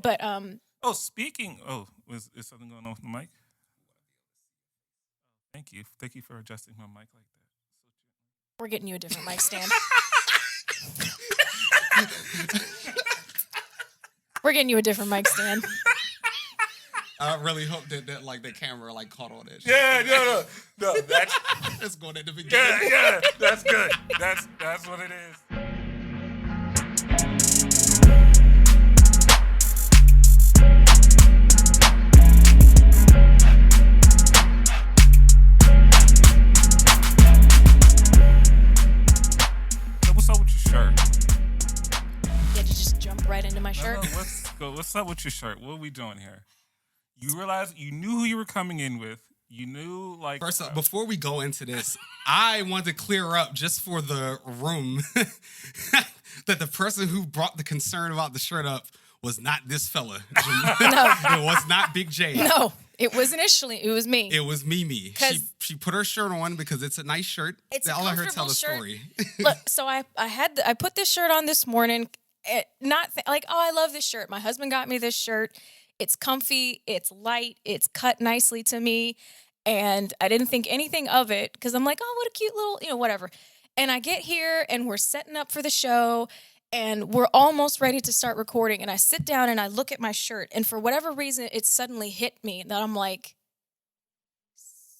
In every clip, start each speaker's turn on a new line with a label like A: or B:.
A: But
B: speaking. Is something going on with the mic? Thank you for adjusting my mic like that.
A: we're getting you a different mic stand. We're getting you a different mic stand.
C: I really hope that the camera caught all that shit.
B: Yeah, no.
C: That's going at the beginning.
B: Yeah, that's good. That's what it is. So what's up with your shirt?
A: Yeah, to just jump right into my shirt.
B: No, let's go. What's up with your shirt? What are we doing here? You realize you knew who you were coming in with. You knew,
C: First up, before we go into this, I want to clear up just for the room that the person who brought the concern about the shirt up was not this fella.
A: No.
C: It was not Big J.
A: No, it was me.
C: It was Mimi. She put her shirt on because it's a nice shirt.
A: It's
C: I'll
A: a
C: let her tell
A: comfortable
C: the
A: shirt.
C: story.
A: Look, so I put this shirt on this morning. I love this shirt. My husband got me this shirt. It's comfy. It's light. It's cut nicely to me. And I didn't think anything of it because I'm like, oh, what a cute little, whatever. And I get here and we're setting up for the show and we're almost ready to start recording. And I sit down and I look at my shirt. And for whatever reason, it suddenly hit me that I'm like,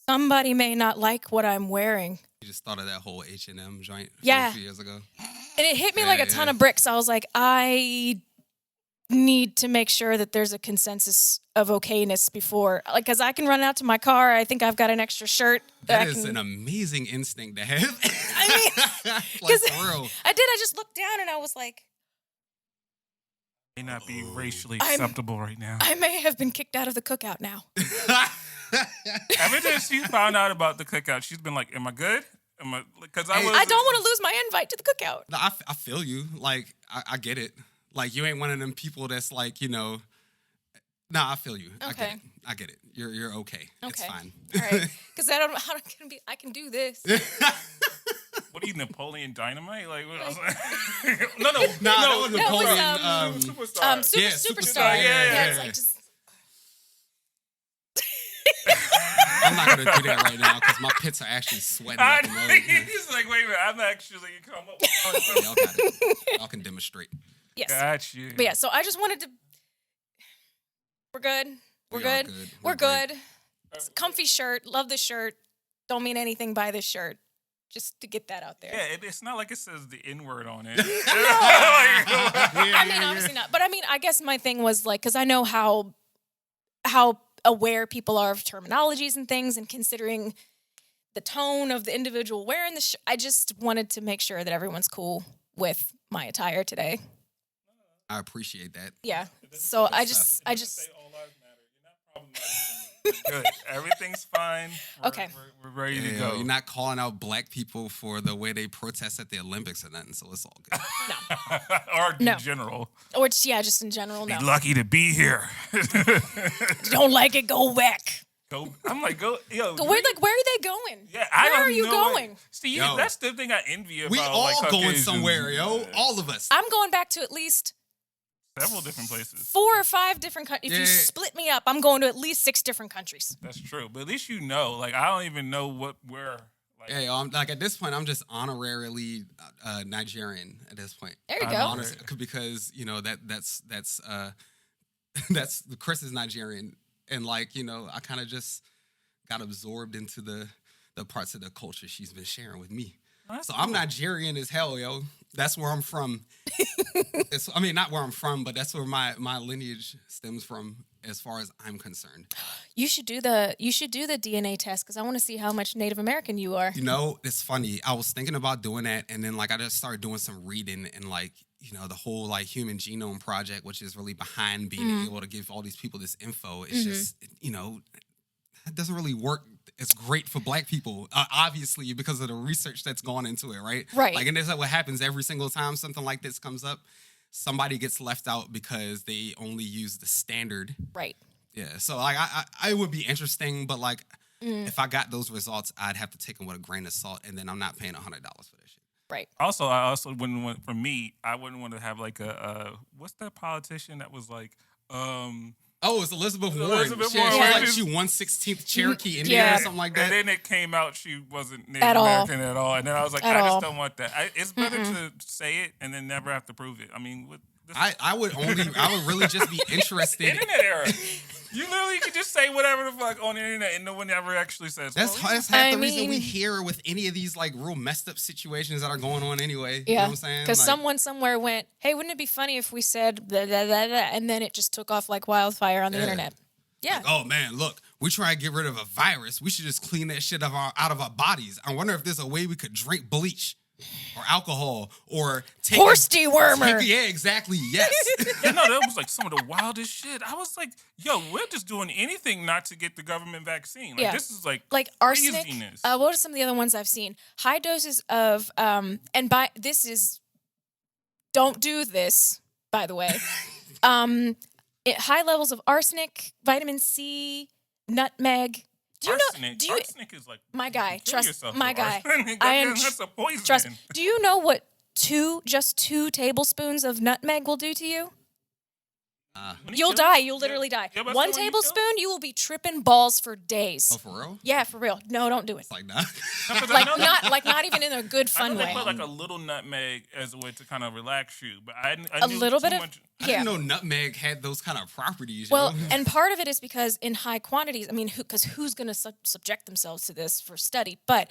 A: somebody may not like what I'm wearing.
C: You just thought of that whole H&M joint
A: Yeah.
C: a few years ago.
A: And it hit me like a ton of bricks. I was like, I need to make sure that there's a consensus of okayness before, because I can run out to my car. I think I've got an extra shirt.
C: That is an amazing instinct to have.
A: I mean,
C: for real.
A: I just looked down and I was like,
B: may not be racially acceptable right now.
A: I may have been kicked out of the cookout now.
B: Ever since she found out about the cookout, she's been like, "Am I good? Because I
A: don't want to lose my invite to the cookout."
C: No, I feel you. I get it. You ain't one of them people that's Nah, I feel you.
A: Okay.
C: I get it. You're okay. It's fine.
A: All right. Because I don't know how I can do this.
B: What are you, Napoleon Dynamite? What else?
C: No, that was Napoleon.
B: Superstar.
A: Superstar.
B: Yeah.
A: It's like just.
C: I'm not gonna do that right now because my pits are actually sweating.
B: He's like, wait a minute, I'm actually come up.
C: Y'all got it. Y'all can demonstrate.
A: Yes.
B: Got you.
A: But yeah, so I just wanted to. We're good. We're good. It's a comfy shirt. Love this shirt. Don't mean anything by this shirt. Just to get that out there.
B: Yeah, it's not like it says the N-word on it.
A: I mean, obviously not. But I mean, I guess my thing was because I know how aware people are of terminologies and things, and considering the tone of the individual wearing the shirt, I just wanted to make sure that everyone's cool with my attire today.
C: I appreciate that.
A: Yeah. So I just.
B: Say all lives matter. You're not problematic. Good. Everything's fine.
A: Okay.
B: We're ready to go.
C: You're not calling out black people for the way they protest at the Olympics or nothing, so it's all good.
A: No.
B: Or in general.
A: Or just in general. No.
B: Be lucky to be here.
A: Don't like it. Go back.
B: I'm like, go. Yo,
A: where are they going?
B: Yeah,
A: where are you going?
B: See, that's the thing I envy about.
C: We all going
B: Caucasians.
C: somewhere, yo. All of us.
A: I'm going back to at least
B: several different places. 4
A: or 5 different countries. If you split me up, I'm going to at least 6 different countries.
B: That's true. But at least you know. I don't even know where.
C: Hey, at this point, I'm just honorarily Nigerian at this point.
A: There you go.
C: Because, that's Chris is Nigerian. And, I kind of just got absorbed into the parts of the culture she's been sharing with me. So I'm Nigerian as hell, yo. That's where I'm from. Not where I'm from, but that's where my lineage stems from, as far as I'm concerned.
A: You should do the DNA test because I want to see how much Native American you are.
C: It's funny. I was thinking about doing that, and then I just started doing some reading, and the whole Human Genome Project, which is really behind being able to give all these people this info. It's just it doesn't really work. It's great for black people, obviously, because of the research that's gone into it, right?
A: Right.
C: And that's what happens every single time something like this comes up. Somebody gets left out because they only use the standard.
A: Right.
C: Yeah. So, it would be interesting, but, if I got those results, I'd have to take them with a grain of salt, and then I'm not paying $100 for that shit.
A: Right.
B: Also, I wouldn't want, for me, I wouldn't want to have a what's that politician that was like,
C: Oh, it's Elizabeth Warren.
B: Elizabeth
C: She
B: Warren,
C: was like
B: right?
C: she 1/16th Cherokee Indian or something like that.
B: And then it came out she wasn't Native
A: At all.
B: American at all. And then I was like,
A: At
B: I
A: all.
B: just don't want that. It's better to say it and then never have to prove it. I mean,
C: I would really just be interested.
B: internet era. You literally could just say whatever the fuck on the internet and no one ever actually says.
C: That's half the reason we hear with any of these like real messed up situations that are going on anyway. You know what I'm saying?
A: Because
C: like,
A: someone somewhere went, hey, wouldn't it be funny if we said blah, blah, blah, blah, and then it just took off like wildfire on the internet. Yeah.
C: Like, oh man, look, we try to get rid of a virus. We should just clean that shit out of our bodies. I wonder if there's a way we could drink bleach or alcohol or take
A: horse dewormer.
C: Yeah, exactly. Yes.
B: Yeah, no, that was like some of the wildest shit. I was like, yo, we're just doing anything not to get the government vaccine. Like, this is like
A: arsenic.
B: craziness.
A: What are some of the other ones I've seen? High doses of, don't do this, by the way. High levels of arsenic, vitamin C, nutmeg.
B: Arsenic is like
A: my guy?
B: kill
A: Trust
B: yourself
A: my
B: with
A: guy.
B: arsenic.
A: I am
B: That's a poison.
A: trust. Do you know what just 2 tablespoons of nutmeg will do to you? You'll die. You'll literally die.
B: Yeah, but
A: 1
B: so when you
A: tablespoon, you will be tripping balls for days.
C: Oh, for real?
A: Yeah, for real. No, don't do it.
C: It's like nah.
A: Not even in a good
B: I
A: fun
B: know they
A: way.
B: put like a little nutmeg as a way to kind of relax you, but I
A: A
B: knew
A: little
B: too
A: bit of
B: much.
C: I didn't know nutmeg had those kind of properties.
A: Well,
C: yo.
A: and part of it is because in high quantities, I mean, because who's going to subject themselves to this for study? But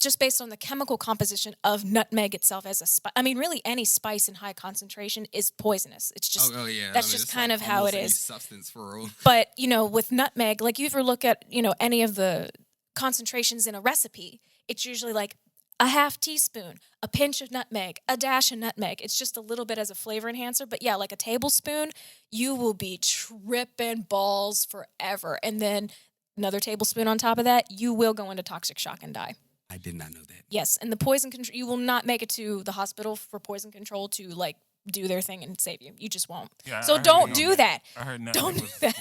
A: just based on the chemical composition of nutmeg itself as a spice, I mean, really any spice in high concentration is poisonous. It's just that's just kind of how it is.
C: Substance for real.
A: But with nutmeg, like you ever look at any of the concentrations in a recipe, it's usually like a half teaspoon, a pinch of nutmeg, a dash of nutmeg. It's just a little bit as a flavor enhancer. But yeah, like a tablespoon, you will be tripping balls forever. And then another tablespoon on top of that, you will go into toxic shock and die.
C: I did not know that.
A: Yes, and the poison control, you will not make it to the hospital for poison control to like do their thing and save you. You just won't.
B: Yeah,
A: so don't do that.
B: I heard
A: don't do that.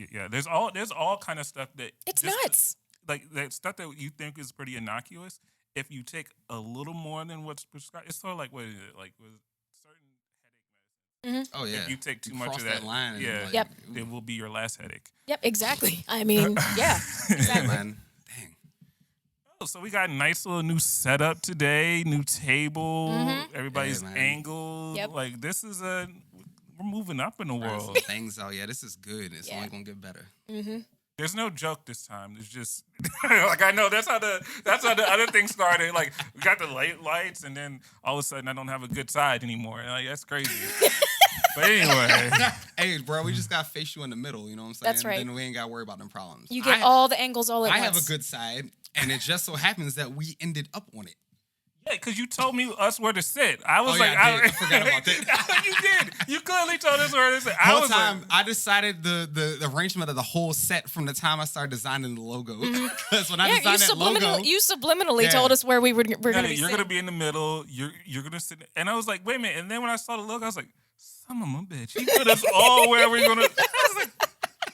B: Yeah. There's all kind of stuff that
A: it's nuts.
B: Like that stuff that you think is pretty innocuous. If you take a little more than what's prescribed, it's sort of like what is it? Like with certain headache medicine.
A: Mm-hmm.
C: Oh yeah.
B: If you take too much
C: cross
B: of that
C: line,
B: yeah, it will be your last headache.
A: Yep, exactly. I mean, yeah, exactly.
C: Man. Dang.
B: Oh, so we got a nice little new setup today, new table, everybody's angled.
A: Yep.
B: Like we're moving up in the world.
C: Some things out. Yeah, this is good. It's only gonna get better.
A: Mm-hmm.
B: There's no joke this time. It's just like I know that's how the other thing started. Like we got the lights, and then all of a sudden I don't have a good side anymore. Like that's crazy. But anyway,
C: hey, bro, we just gotta face you in the middle. You know what I'm saying?
A: That's right.
C: Then we ain't gotta worry about them problems.
A: You get all the angles all at once.
C: I have a good side, and it just so happens that we ended up on it.
B: yeah, because you told me us where to sit. I was
C: I forgot about that.
B: You did. You clearly told us where to sit.
C: I decided the arrangement of the whole set from the time I started designing the logo. Because when I designed that logo,
A: you subliminally told us where we're going to be.
B: You're going to be in the middle. You're going to sit. And I was like, wait a minute. And then when I saw the logo, I was like, son of a bitch. He put us all where we're going to. I was like,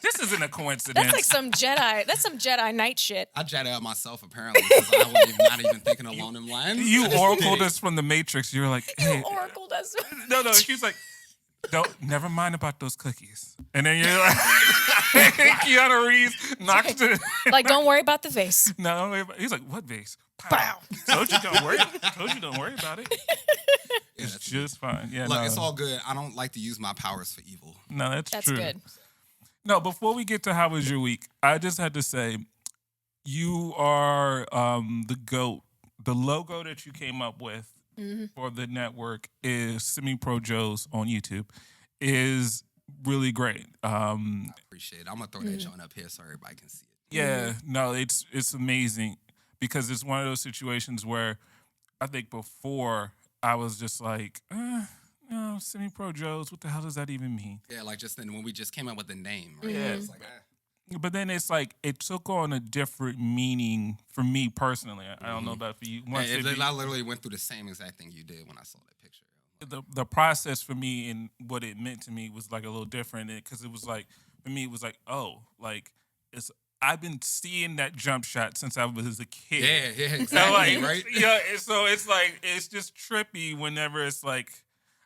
B: this isn't a coincidence.
A: That's like some Jedi Knight shit.
C: I jetted out myself apparently because I was not even thinking along them lines.
B: You oracled us from the Matrix. You're like, hey.
A: You oracled us.
B: No. She's like, never mind about those cookies. And then you're like, Keanu Reeves knocks to
A: like, don't worry about the vase.
B: No, he's like, what vase? Pow. Told you don't worry about it. It's just fine. Yeah,
C: look, it's all good. I don't like to use my powers for evil.
B: No, that's true.
A: That's good.
B: No, before we get to how was your week, I just had to say, you are the GOAT. The logo that you came up with for the network is Semi-Pro Joe's on YouTube is really great.
C: I appreciate it. I'm going to throw that joint up here so everybody can see it.
B: Yeah, no, it's amazing because it's one of those situations where I think before I was just like, Semi-Pro Joe's, what the hell does that even mean?
C: Yeah, like just then when we just came up with the name, right?
B: Yeah.
C: It's like,
B: But then it's like it took on a different meaning for me personally. I don't know about for you.
C: I literally went through the same exact thing you did when I saw that picture.
B: The process for me and what it meant to me was like a little different because it was like for me it was like I've been seeing that jump shot since I was a kid.
C: Yeah, exactly, right?
B: Yeah, so it's like it's just trippy whenever it's like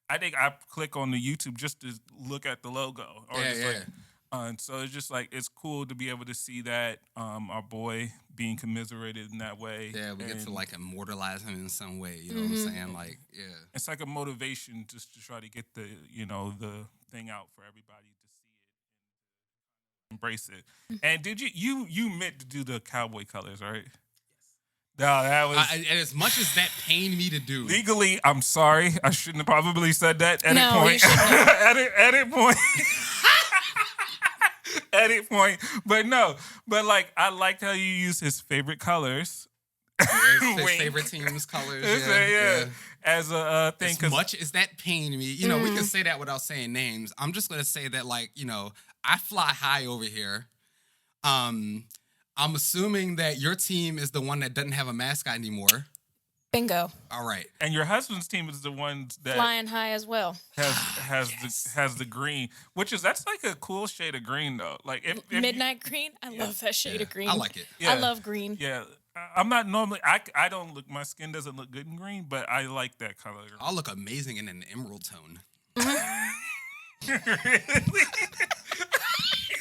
B: I think I click on the YouTube just to look at the logo. Or just like, and so it's just like it's cool to be able to see that our boy being commiserated in that way.
C: Yeah, we get to like immortalize him in some way. You know what I'm saying? Like,
B: it's like a motivation just to try to get the the thing out for everybody to see it, embrace it. And did you meant to do the cowboy colors, right? No, that was.
C: And as much as that pained me to do,
B: legally, I'm sorry. I shouldn't have probably said that. Edit
A: No,
B: point.
A: you shouldn't.
B: edit point. Edit point. But no. But like, I liked how you used his favorite colors.
C: his favorite team's colors. Yeah.
B: As a thing.
C: As much as that pained me, we can say that without saying names. I'm just gonna say that, like, I fly high over here. I'm assuming that your team is the one that doesn't have a mascot anymore.
A: Bingo.
C: All right.
B: And your husband's team is the ones that
A: flying high as well.
B: Has the green, that's like a cool shade of green though. Like if
A: midnight green. I love that shade of green.
C: I like it.
A: I love green.
B: Yeah. I'm not normally. I don't look. My skin doesn't look good in green, but I like that color.
C: I'll look amazing in an emerald tone.
B: Really?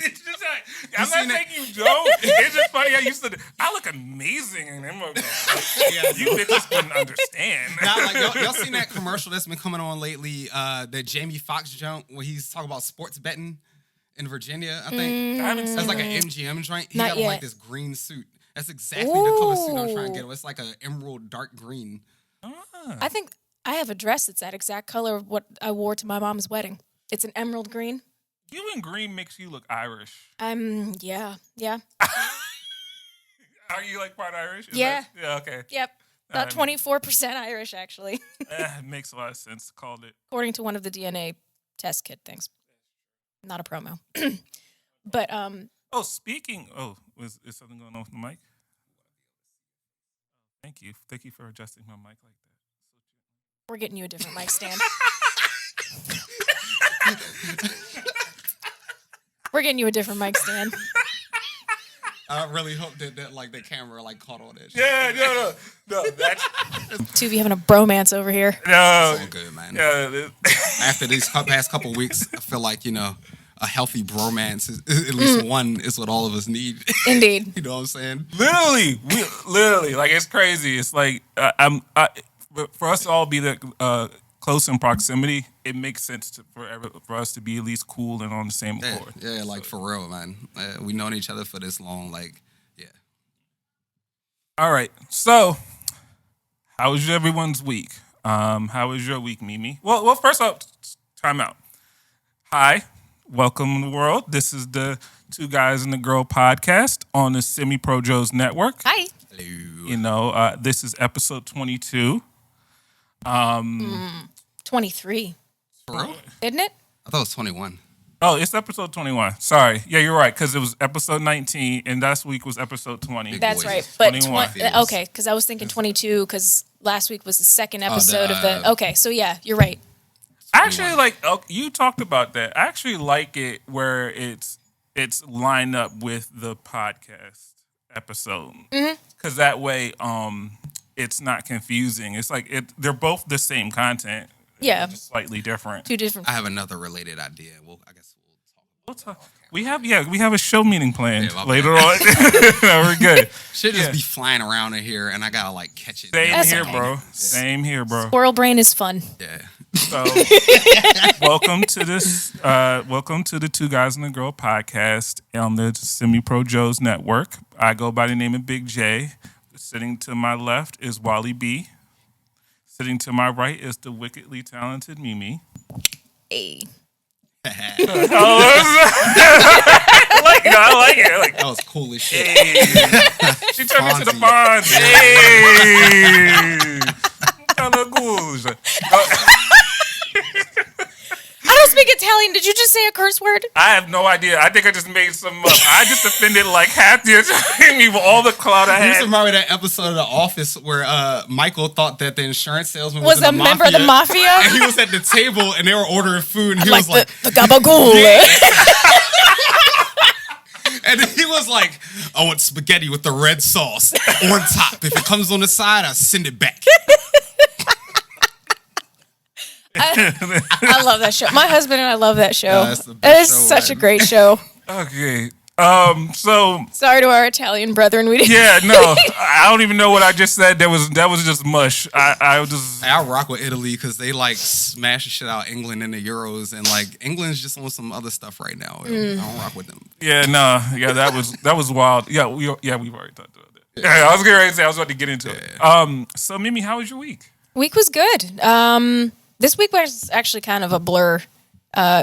B: It's just like, I'm not saying you don't. It's just funny how you said, I look amazing in emerald. You bitches couldn't understand.
C: Now, like, y'all seen that commercial that's been coming on lately, the Jamie Foxx joint where he's talking about sports betting in Virginia, I think.
B: I haven't seen
C: That's like an MGM joint. He
A: Not
C: got
A: yet.
C: like this green suit. That's exactly the color suit I'm trying to get. It's like an emerald dark green.
A: I think I have a dress that's that exact color of what I wore to my mom's wedding. It's an emerald green.
B: You and green makes you look Irish.
A: Yeah.
B: Are you like part Irish?
A: Yeah.
B: Yeah, okay.
A: Yep. About 24% Irish, actually.
B: It makes a lot of sense. Called it.
A: According to one of the DNA test kit things. Not a promo. But,
B: Oh, speaking. Oh, is something going on with the mic? Thank you. Thank you for adjusting my mic like that.
A: we're getting you a different mic stand. We're getting you a different mic stand.
C: I really hope that like the camera like caught all that shit.
B: Yeah, no. That's
A: Two of you having a bromance over here.
B: no.
C: It's all good, man.
B: Yeah,
C: After these past couple weeks, I feel like, a healthy bromance is at least one is what all of us need.
A: Indeed.
C: You know what I'm saying?
B: literally, like it's crazy. It's like for us to all be that close in proximity, it makes sense for us to be at least cool and on the same accord.
C: Yeah, like for real, man. We've known each other for this long, like, yeah.
B: All right, so how was everyone's week? How was your week, Mimi? Well, first off, time out. Hi, welcome to the world. This is the Two Guys and a Girl podcast on the Semi-Pro Joe's Network.
A: Hi.
C: Hello.
B: This is episode 22.
A: 23.
C: For real?
A: Isn't it?
C: I thought it was 21.
B: Oh, it's episode 21. Sorry. Yeah, you're right, because it was episode 19, and last week was episode 20.
C: Big
A: That's
C: boys.
A: right. But
B: 21.
A: okay, because I was thinking 22 because last week was the second episode of the... Okay, so yeah, you're right.
B: I actually you talked about that. I actually like it where it's lined up with the podcast episode. Because that way it's not confusing. It's like they're both the same content.
A: Yeah.
B: Just slightly different.
A: Two different...
C: I have another related idea. Well, I guess we'll talk.
B: We have a show meeting planned
C: Yeah,
B: later on. No, we're good.
C: Should just be flying around in here, and I gotta like catch it.
B: Same
A: That's
B: here,
A: okay.
B: bro.
C: Yeah.
B: Same here, bro.
A: Squirrel brain is fun.
C: Yeah.
B: So, welcome to this. Welcome to the Two Guys and a Girl podcast on the Semi-Pro Joe's Network. I go by the name of Big J. Sitting to my left is Wally B. Sitting to my right is the wickedly talented Mimi.
A: Hey.
B: I like it. Like,
C: That was cool as shit.
B: hey. She turned into the
C: Fonzie.
B: Fonz. Hey. Kind of cool.
A: I don't speak Italian. Did you just say a curse word?
B: I have no idea. I think I just made some up. I just offended like half the me with all the clout I
C: You
B: had.
C: remember that episode of The Office where Michael thought that the insurance salesman
A: Was
C: in
A: a member of the mafia?
C: and he was at the table and they were ordering food and he
A: Like
C: was like,
A: the gabagool.
C: and he was like, I want spaghetti with the red sauce on top. If it comes on the side, I'll send it back.
A: I love that show. My husband and I love that show.
C: Yeah, that's the
A: It
C: best
A: is
C: show,
A: such a
C: man.
A: great show.
B: Okay. So
A: Sorry to our Italian brethren. We didn't.
B: yeah, no, I don't even know what I just said. That was just mush. I just
C: I rock with Italy because they like smash the shit out England in the Euros, and like England's just on some other stuff right now. I don't rock with them.
B: yeah, no, yeah, that was wild. Yeah, we've already talked about that. Yeah, I was getting ready to say I was about to get into it. So Mimi, how was your week?
A: Week was good. This week was actually kind of a blur.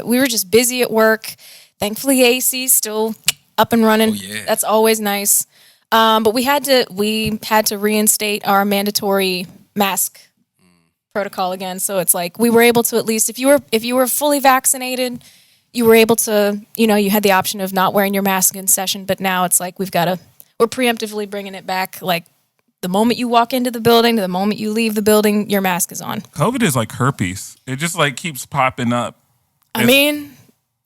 A: We were just busy at work. Thankfully, AC's still up and running.
C: Oh, yeah.
A: That's always nice. But we had to reinstate our mandatory mask protocol again. So it's like we were able to, at least if you were fully vaccinated, you were able to, you had the option of not wearing your mask in session. But now it's like we're preemptively bringing it back. Like the moment you walk into the building to the moment you leave the building, your mask is on.
B: COVID is like herpes. It just like keeps popping up.
A: I mean,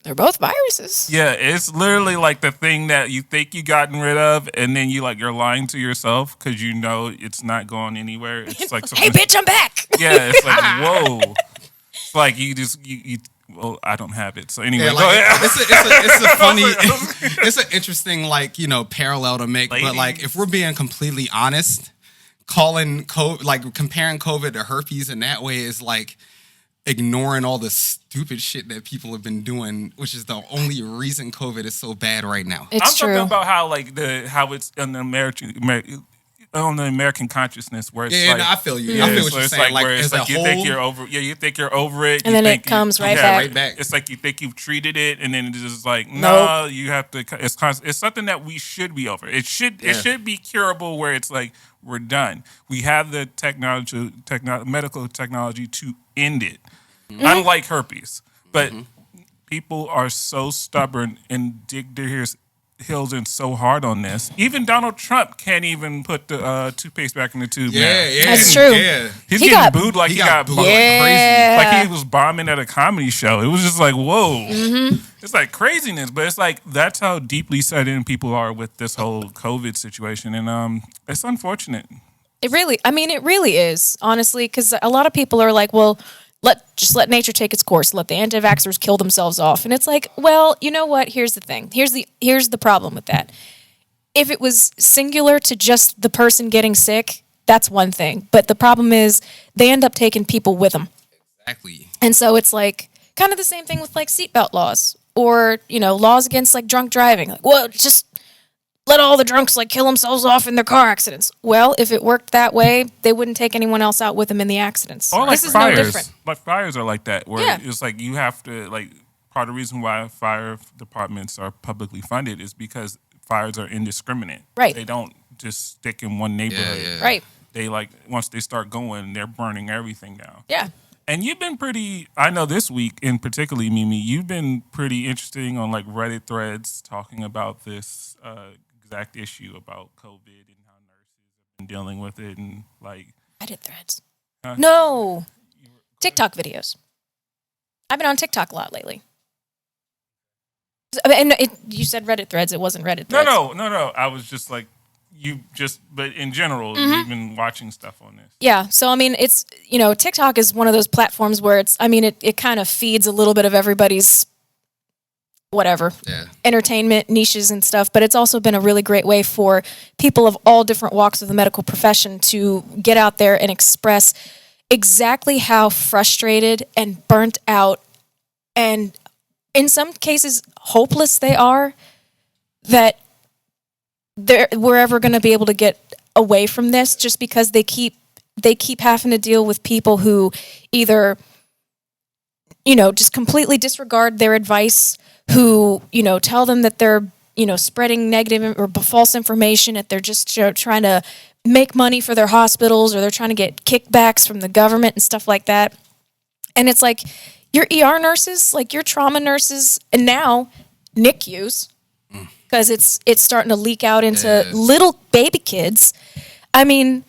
A: they're both viruses.
B: Yeah, it's literally like the thing that you think you gotten rid of, and then you're lying to yourself because you know it's not going anywhere. It's like
A: Hey, bitch, I'm back.
B: Yeah, it's like whoa. It's like you just you. Well, I don't have it. So anyway,
C: Yeah,
B: go
C: like,
B: ahead.
C: it's a funny, it's an interesting parallel to make. But like, if we're being completely honest, calling COVID, like comparing COVID to herpes in that way is like ignoring all the stupid shit that people have been doing, which is the only reason COVID is so bad right now.
A: It's
B: I'm
A: true.
B: talking about how it's in the American consciousness where it's
C: No, I feel you.
B: Yeah,
C: I feel what
B: so
C: you're
B: it's
C: saying. Like,
B: where it's
C: as a
B: like you
C: whole,
B: think you're over. Yeah, you think you're over it,
A: And then it comes right back.
C: right back.
B: It's like you think you've treated it, and then it's just like no,
A: Nope.
B: you have to. It's something that we should be over. It should be curable where it's like we're done. We have the medical technology to end it. Unlike herpes, but people are so stubborn and dig their heels in so hard on this. Even Donald Trump can't even put the toothpaste back in the tube now.
A: That's true.
C: Yeah.
B: He's
A: He
B: getting
A: got-
B: booed like he got
C: booed
B: booed.
C: like crazy.
A: Yeah.
B: Like he was bombing at a comedy show. It was just like, whoa. It's like craziness, but it's like that's how deeply set in people are with this whole COVID situation. And it's unfortunate.
A: It really is, honestly, because a lot of people are like, well, let nature take its course. Let the anti-vaxxers kill themselves off. And it's like, well, you know what? Here's the thing. Here's the problem with that. If it was singular to just the person getting sick, that's one thing. But the problem is they end up taking people with them.
C: Exactly.
A: And so it's like kind of the same thing with like seatbelt laws or, laws against like drunk driving. Like, well, just let all the drunks like kill themselves off in their car accidents. Well, if it worked that way, they wouldn't take anyone else out with them in the accidents.
B: Or like
A: This is
B: fires.
A: no different.
B: Like fires are like that, where
A: Yeah.
B: it's like you have to like part of the reason why fire departments are publicly funded is because fires are indiscriminate.
A: Right.
B: They don't just stick in one neighborhood.
C: Yeah.
A: Right.
B: They once they start going, they're burning everything down.
A: Yeah.
B: And you've been I know this week in particularly, Mimi, you've been pretty interesting on like Reddit threads talking about this exact issue about COVID and how nurses have been dealing with it and like
A: Reddit threads. No. TikTok videos. I've been on TikTok a lot lately. You said Reddit threads. It wasn't Reddit threads.
B: No. I was just like, but in general, you've been watching stuff on this.
A: Yeah. So, it's, TikTok is one of those platforms where it kind of feeds a little bit of everybody's whatever, entertainment niches and stuff. But it's also been a really great way for people of all different walks of the medical profession to get out there and express exactly how frustrated and burnt out and in some cases hopeless they are that we're ever going to be able to get away from this, just because they keep having to deal with people who either just completely disregard their advice, who tell them that they're spreading negative or false information, that they're just trying to make money for their hospitals, or they're trying to get kickbacks from the government and stuff like that. And it's like your ER nurses, like your trauma nurses, and now NICUs, because it's starting to leak out into little baby kids. I'm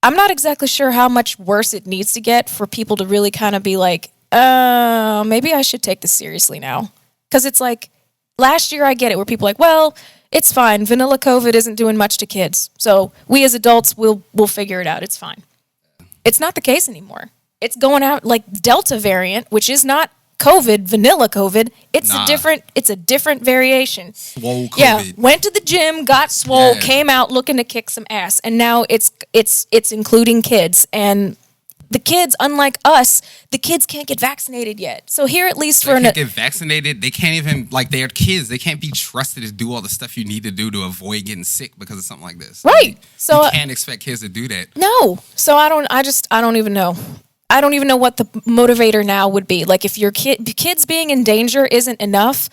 A: not exactly sure how much worse it needs to get for people to really kind of be like, maybe I should take this seriously now. Because it's like, last year I get it, where people are like, well, it's fine. Vanilla COVID isn't doing much to kids. So we as adults, we'll figure it out. It's fine. It's not the case anymore. It's going out like Delta variant, which is not COVID, vanilla COVID. It's a different variation.
C: Swole COVID.
A: Yeah, went to the gym, got swole,
C: Yeah.
A: came out looking to kick some ass, and now it's including kids. And the kids, unlike us, the kids can't get vaccinated yet. So here, at least
C: They can't get vaccinated. They can't even, like, they're kids. They can't be trusted to do all the stuff you need to do to avoid getting sick because of something like this.
A: Right. So
C: you can't expect kids to do that.
A: no. So I don't even know. I don't even know what the motivator now would be. Like, if your kids being in danger isn't enough,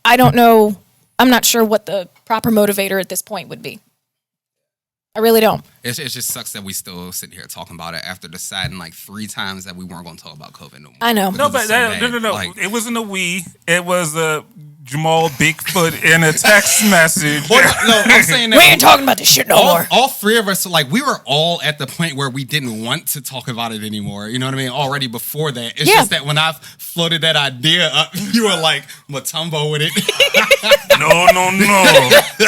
A: I don't know. I'm not sure what the proper motivator at this point would be. I really don't.
C: It just sucks that we still sitting here talking about it after deciding like 3 times that we weren't going to talk about COVID no more.
A: I know.
B: No,
C: Because
B: but
C: it's so bad.
B: no.
C: Like,
B: It wasn't a we. It was a Jamal Bigfoot in a text message.
C: no, I'm saying that
A: We ain't talking about this shit no more.
C: all 3 of us, like, we were all at the point where we didn't want to talk about it anymore. You know what I mean? Already before that. It's just that when I floated that idea up, you were like, Matumbo with it.
B: No.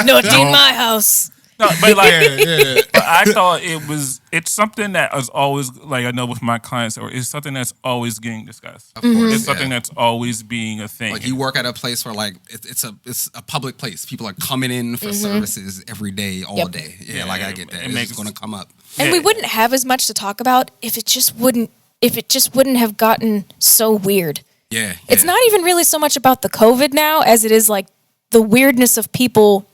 A: No, it's in my house.
B: No, but like,
C: yeah.
B: but I thought it's something that is always, like, I know with my clients, or it's something that's always getting discussed.
C: Of course,
B: It's something that's always being a thing.
C: Like, you work at a place where, like, it's a public place. People are coming in for services every day, all day. Yeah, like, I get that. It's just going to come up.
A: And we wouldn't have as much to talk about if it just wouldn't have gotten so weird.
C: Yeah.
A: It's not even really so much about the COVID now as it is like the weirdness of people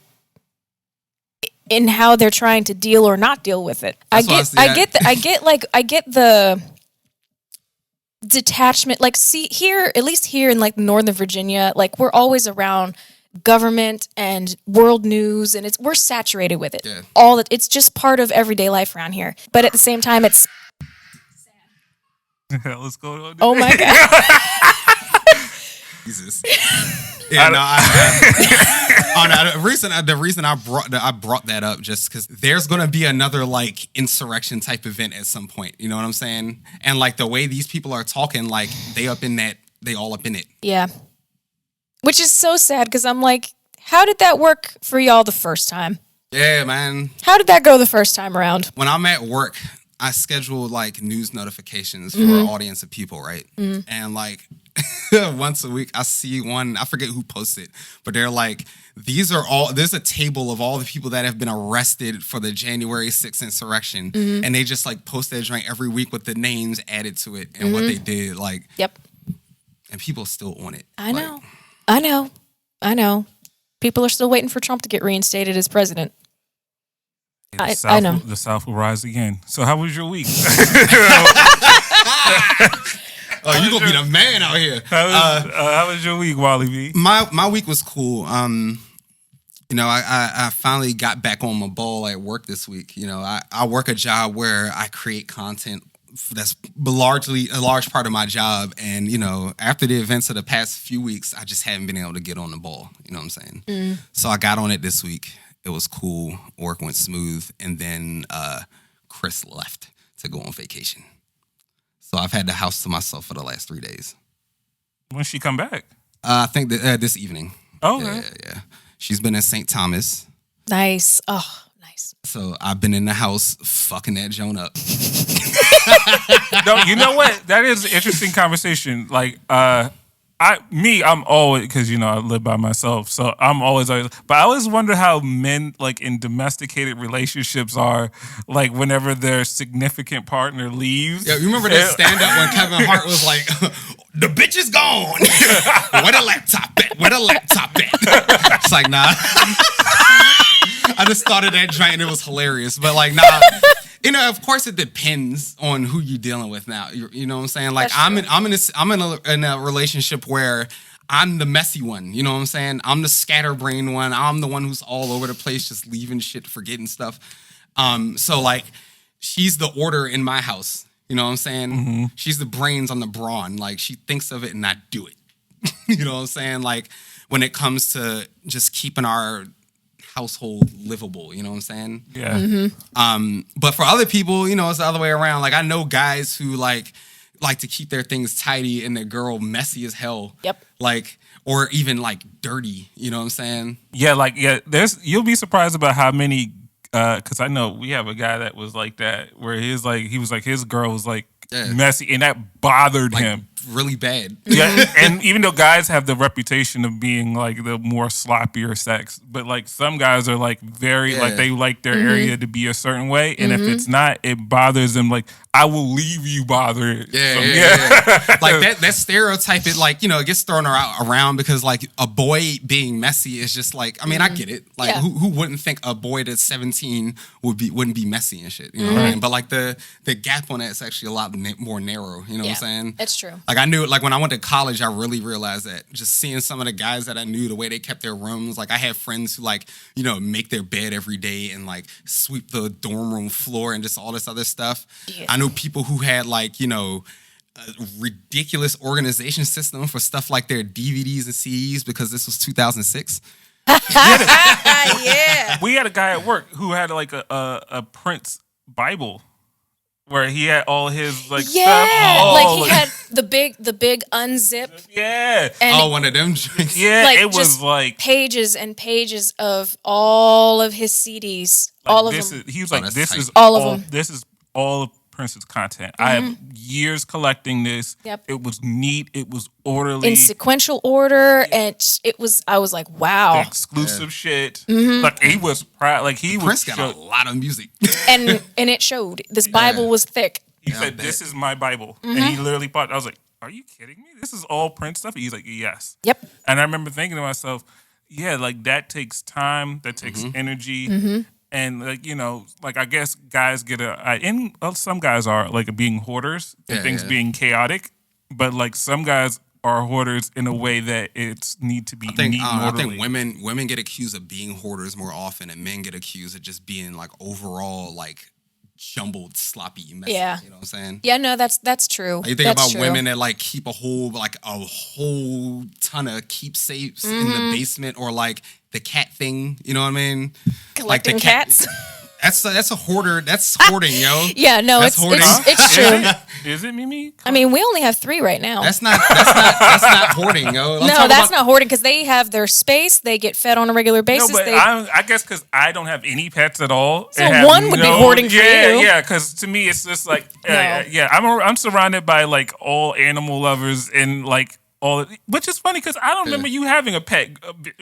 A: in how they're trying to deal or not deal with it. I get the detachment. Like, see, here, at least here in like Northern Virginia, like, we're always around government and world news, and we're saturated with it.
C: Yeah.
A: It's just part of everyday life around here. But at the same time, it's
B: What's going on?
A: oh my god.
C: Jesus. Yeah, no, the reason I brought that up just because there's gonna be another like insurrection type event at some point. You know what I'm saying? And like the way these people are talking, like they all up in it.
A: Yeah. Which is so sad because I'm like, how did that work for y'all the first time?
C: Yeah, man.
A: How did that go the first time around?
C: When I'm at work, I schedule like news notifications for an audience of people, right? And like once a week, I see one. I forget who posted, but they're like, there's a table of all the people that have been arrested for the January 6th insurrection, and they just like post that joint every week with the names added to it and what they did, like.
A: Yep.
C: And people still on it.
A: I know. People are still waiting for Trump to get reinstated as president. I know.
B: The South will rise again. So how was your week?
C: Oh, you gonna be the man out here.
B: How was your week, Wally B?
C: My week was cool. You know, I finally got back on my ball at work this week. You know, I work a job where I create content that's a large part of my job. And, you know, after the events of the past few weeks, I just haven't been able to get on the ball. You know what I'm saying? So I got on it this week. It was cool. Work went smooth. And then Chris left to go on vacation. So I've had the house to myself for the last 3 days.
B: When she come back?
C: I think that this evening.
B: Oh, okay.
C: Yeah. She's been in St. Thomas.
A: Nice. Oh, nice.
C: So I've been in the house fucking that Joan up.
B: No, you know what? That is an interesting conversation. Like, I'm always, because, you know, I live by myself, so I'm always, but I always wonder how men, like, in domesticated relationships are, like, whenever their significant partner leaves.
C: Yeah, you remember that stand-up when Kevin Hart was like, the bitch is gone. Where the laptop at? It's like, nah. I just started that joint and it was hilarious. But like, nah. You know, of course, it depends on who you're dealing with now. You know what I'm saying? Like, I'm in a relationship where I'm the messy one. You know what I'm saying? I'm the scatterbrained one. I'm the one who's all over the place, just leaving shit, forgetting stuff. So like, she's the order in my house. You know what I'm saying? Mm-hmm. She's the brains on the brawn. Like, she thinks of it and I do it. You know what I'm saying? Like, when it comes to just keeping our household livable, you know what I'm saying?
B: Yeah.
A: Mm-hmm.
C: But for other people, you know, it's the other way around. Like, I know guys who like to keep their things tidy and their girl messy as hell.
A: Yep.
C: Like, or even like dirty, you know what I'm saying?
B: Yeah, like, yeah, you'll be surprised about how many, because I know we have a guy that was like that, where he was like his girl was like messy, and that bothered him
C: really bad.
B: Yeah, and even though guys have the reputation of being like the more sloppier sex, but like some guys are like very like they like their area to be a certain way, and if it's not, it bothers them. Like I will leave you bothered.
C: Like that stereotype, it like it gets thrown around because like a boy being messy is just like I mean I get it. Like who wouldn't think a boy that's 17 wouldn't be messy and shit. You know what I mean? But like the gap on that is actually a lot more narrow. You know what I'm saying?
A: It's true.
C: Like I knew, like when I went to college, I really realized that just seeing some of the guys that I knew, the way they kept their rooms. Like I had friends who like, make their bed every day and like sweep the dorm room floor and just all this other stuff. Yeah. I knew people who had like, a ridiculous organization system for stuff like their DVDs and CDs because this was 2006.
A: Yeah.
B: We had a guy at work who had like a Prince Bible. Where he had all his like stuff.
A: Like he had the big unzip.
B: Yeah.
A: And
C: one of them drinks.
B: Yeah, like it was like
A: pages and pages of all of his CDs.
B: Like
A: all of them.
B: He was like, this
C: tight.
B: is
A: all of them.
B: This is all of Prince's content. I have years collecting this.
A: Yep.
B: It was neat. It was orderly.
A: In sequential order. And I was like, wow.
B: The exclusive shit. Like he was proud. Like
C: Prince got a lot of music.
A: and it showed. This Bible was thick.
B: He said, this is my Bible. And he literally I was like, are you kidding me? This is all Prince stuff? He's like, yes.
A: Yep.
B: And I remember thinking to myself, yeah, like that takes time. That takes energy. And like like I guess guys get some guys are like being hoarders and things being chaotic, but like some guys are hoarders in a way that it's need to be neat and
C: I
B: orderly.
C: think women get accused of being hoarders more often, and men get accused of just being like overall like jumbled, sloppy, messy.
A: Yeah.
C: You know what I'm saying?
A: Yeah, no, that's true.
C: You think about women that like keep a whole ton of keepsakes in the basement, or like the cat thing. You know what I mean?
A: Collecting
C: like
A: cats.
C: That's a hoarder. That's hoarding, yo.
A: Yeah, no,
C: that's
A: it's true.
B: Is it, Mimi?
A: I mean, we only have 3 right now.
C: That's not hoarding, yo.
A: That's not hoarding because they have their space. They get fed on a regular basis.
B: No, but I guess because I don't have any pets at all.
A: So one would be hoarding for you.
B: Yeah, because to me it's just like I'm surrounded by like all animal lovers and like all, which is funny because I don't remember you having a pet.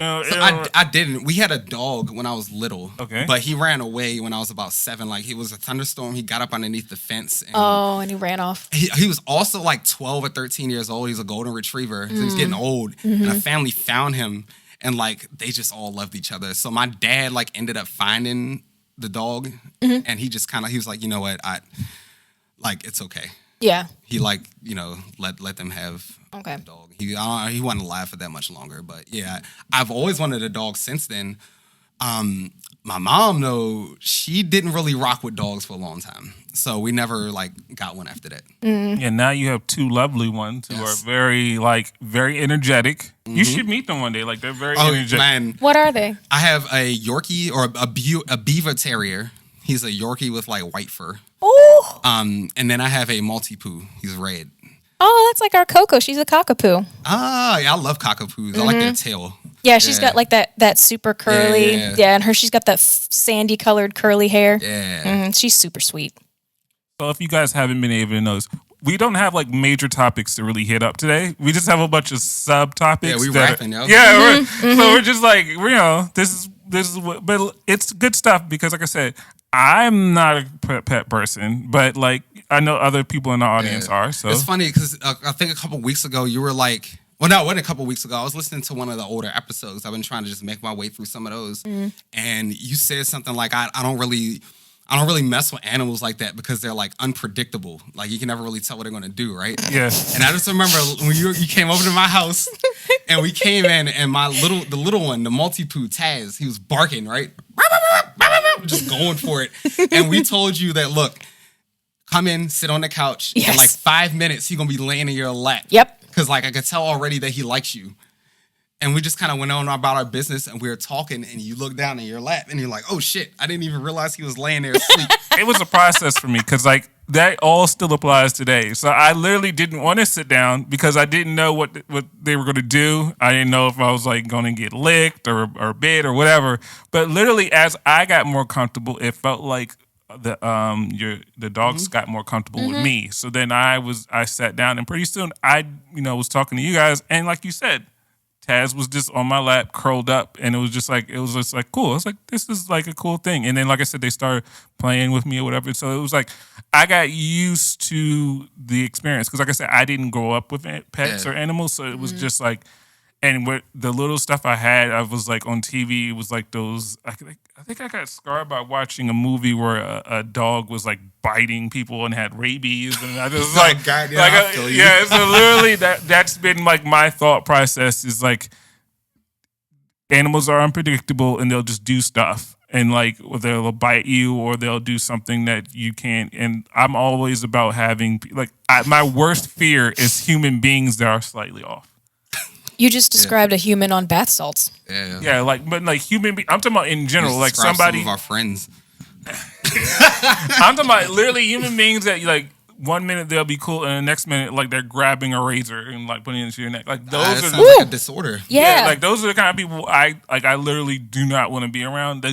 C: I didn't. We had a dog when I was little.
B: Okay.
C: But he ran away when I was about 7. Like, it was a thunderstorm. He got up underneath the fence. And
A: and he ran off.
C: He was also like 12 or 13 years old. He's a golden retriever. So he was getting old. And a family found him. And like, they just all loved each other. So my dad like ended up finding the dog. And he just he was like, you know what? It's okay.
A: Yeah.
C: He like, let them have a dog. He wasn't alive for that much longer, but yeah, I've always wanted a dog since then. My mom, though, she didn't really rock with dogs for a long time, so we never like got one after that.
B: Yeah, now you have 2 lovely ones who are very energetic. You should meet them one day. Like they're very energetic.
C: Man.
A: What are they?
C: I have a Yorkie or a Beaver Terrier. He's a Yorkie with like white fur.
A: Oh.
C: And then I have a Maltipoo. He's red.
A: Oh, that's like our Coco. She's a cockapoo.
C: Ah, yeah, I love cockapoos. I like their tail.
A: Yeah, she's got like that super curly. Yeah, and she's got that sandy colored curly hair.
C: Yeah.
A: She's super sweet.
B: So if you guys haven't been able to notice, we don't have like major topics to really hit up today. We just have a bunch of subtopics.
C: Yeah, we rapping, yo.
B: Yeah, so we're just like, this is what, but it's good stuff because like I said, I'm not a pet person, but like I know other people in the audience are. So
C: it's funny because I think a couple weeks ago you were like, well, no, it wasn't a couple weeks ago. I was listening to one of the older episodes. I've been trying to just make my way through some of those, and you said something like, I don't really mess with animals like that because they're like unpredictable. Like you can never really tell what they're gonna do, right?
B: Yeah.
C: And I just remember when you came over to my house and we came in and the little one, the Maltipoo Taz, he was barking, right? Just going for it. And we told you that, look, come in, sit on the couch.
A: Yes.
C: In like 5 minutes, he's gonna be laying in your lap.
A: Yep.
C: Because like I could tell already that he likes you. And we just kind of went on about our business and we were talking and you look down in your lap and you're like, oh shit, I didn't even realize he was laying there asleep.
B: It was a process for me because like that all still applies today. So I literally didn't want to sit down because I didn't know what they were going to do. I didn't know if I was like going to get licked or bit or whatever. But literally as I got more comfortable, it felt like the dogs got more comfortable with me. So then I sat down, and pretty soon I was talking to you guys, and like you said, Taz was just on my lap, curled up, and it was just like cool. I was like, this is like a cool thing. And then, like I said, they started playing with me or whatever. So it was like I got used to the experience because, like I said, I didn't grow up with pets or animals, so it was just like. And with the little stuff I had, I was like on TV. It was like those. I think I got scarred by watching a movie where a dog was like biting people and had rabies, and I just like,
C: God, yeah,
B: So literally that's been like my thought process is like animals are unpredictable and they'll just do stuff, and like they'll bite you or they'll do something that you can't. And I'm always about having my worst fear is human beings that are slightly off.
A: You just described a human on bath salts.
B: Yeah, but human beings. I'm talking about in general, like somebody.
C: Some of our friends.
B: I'm talking about literally human beings that like 1 minute they'll be cool and the next minute like they're grabbing a razor and like putting it into your neck. Like those are
C: sounds like a disorder.
A: Yeah,
B: like those are the kind of people I literally do not want to be around.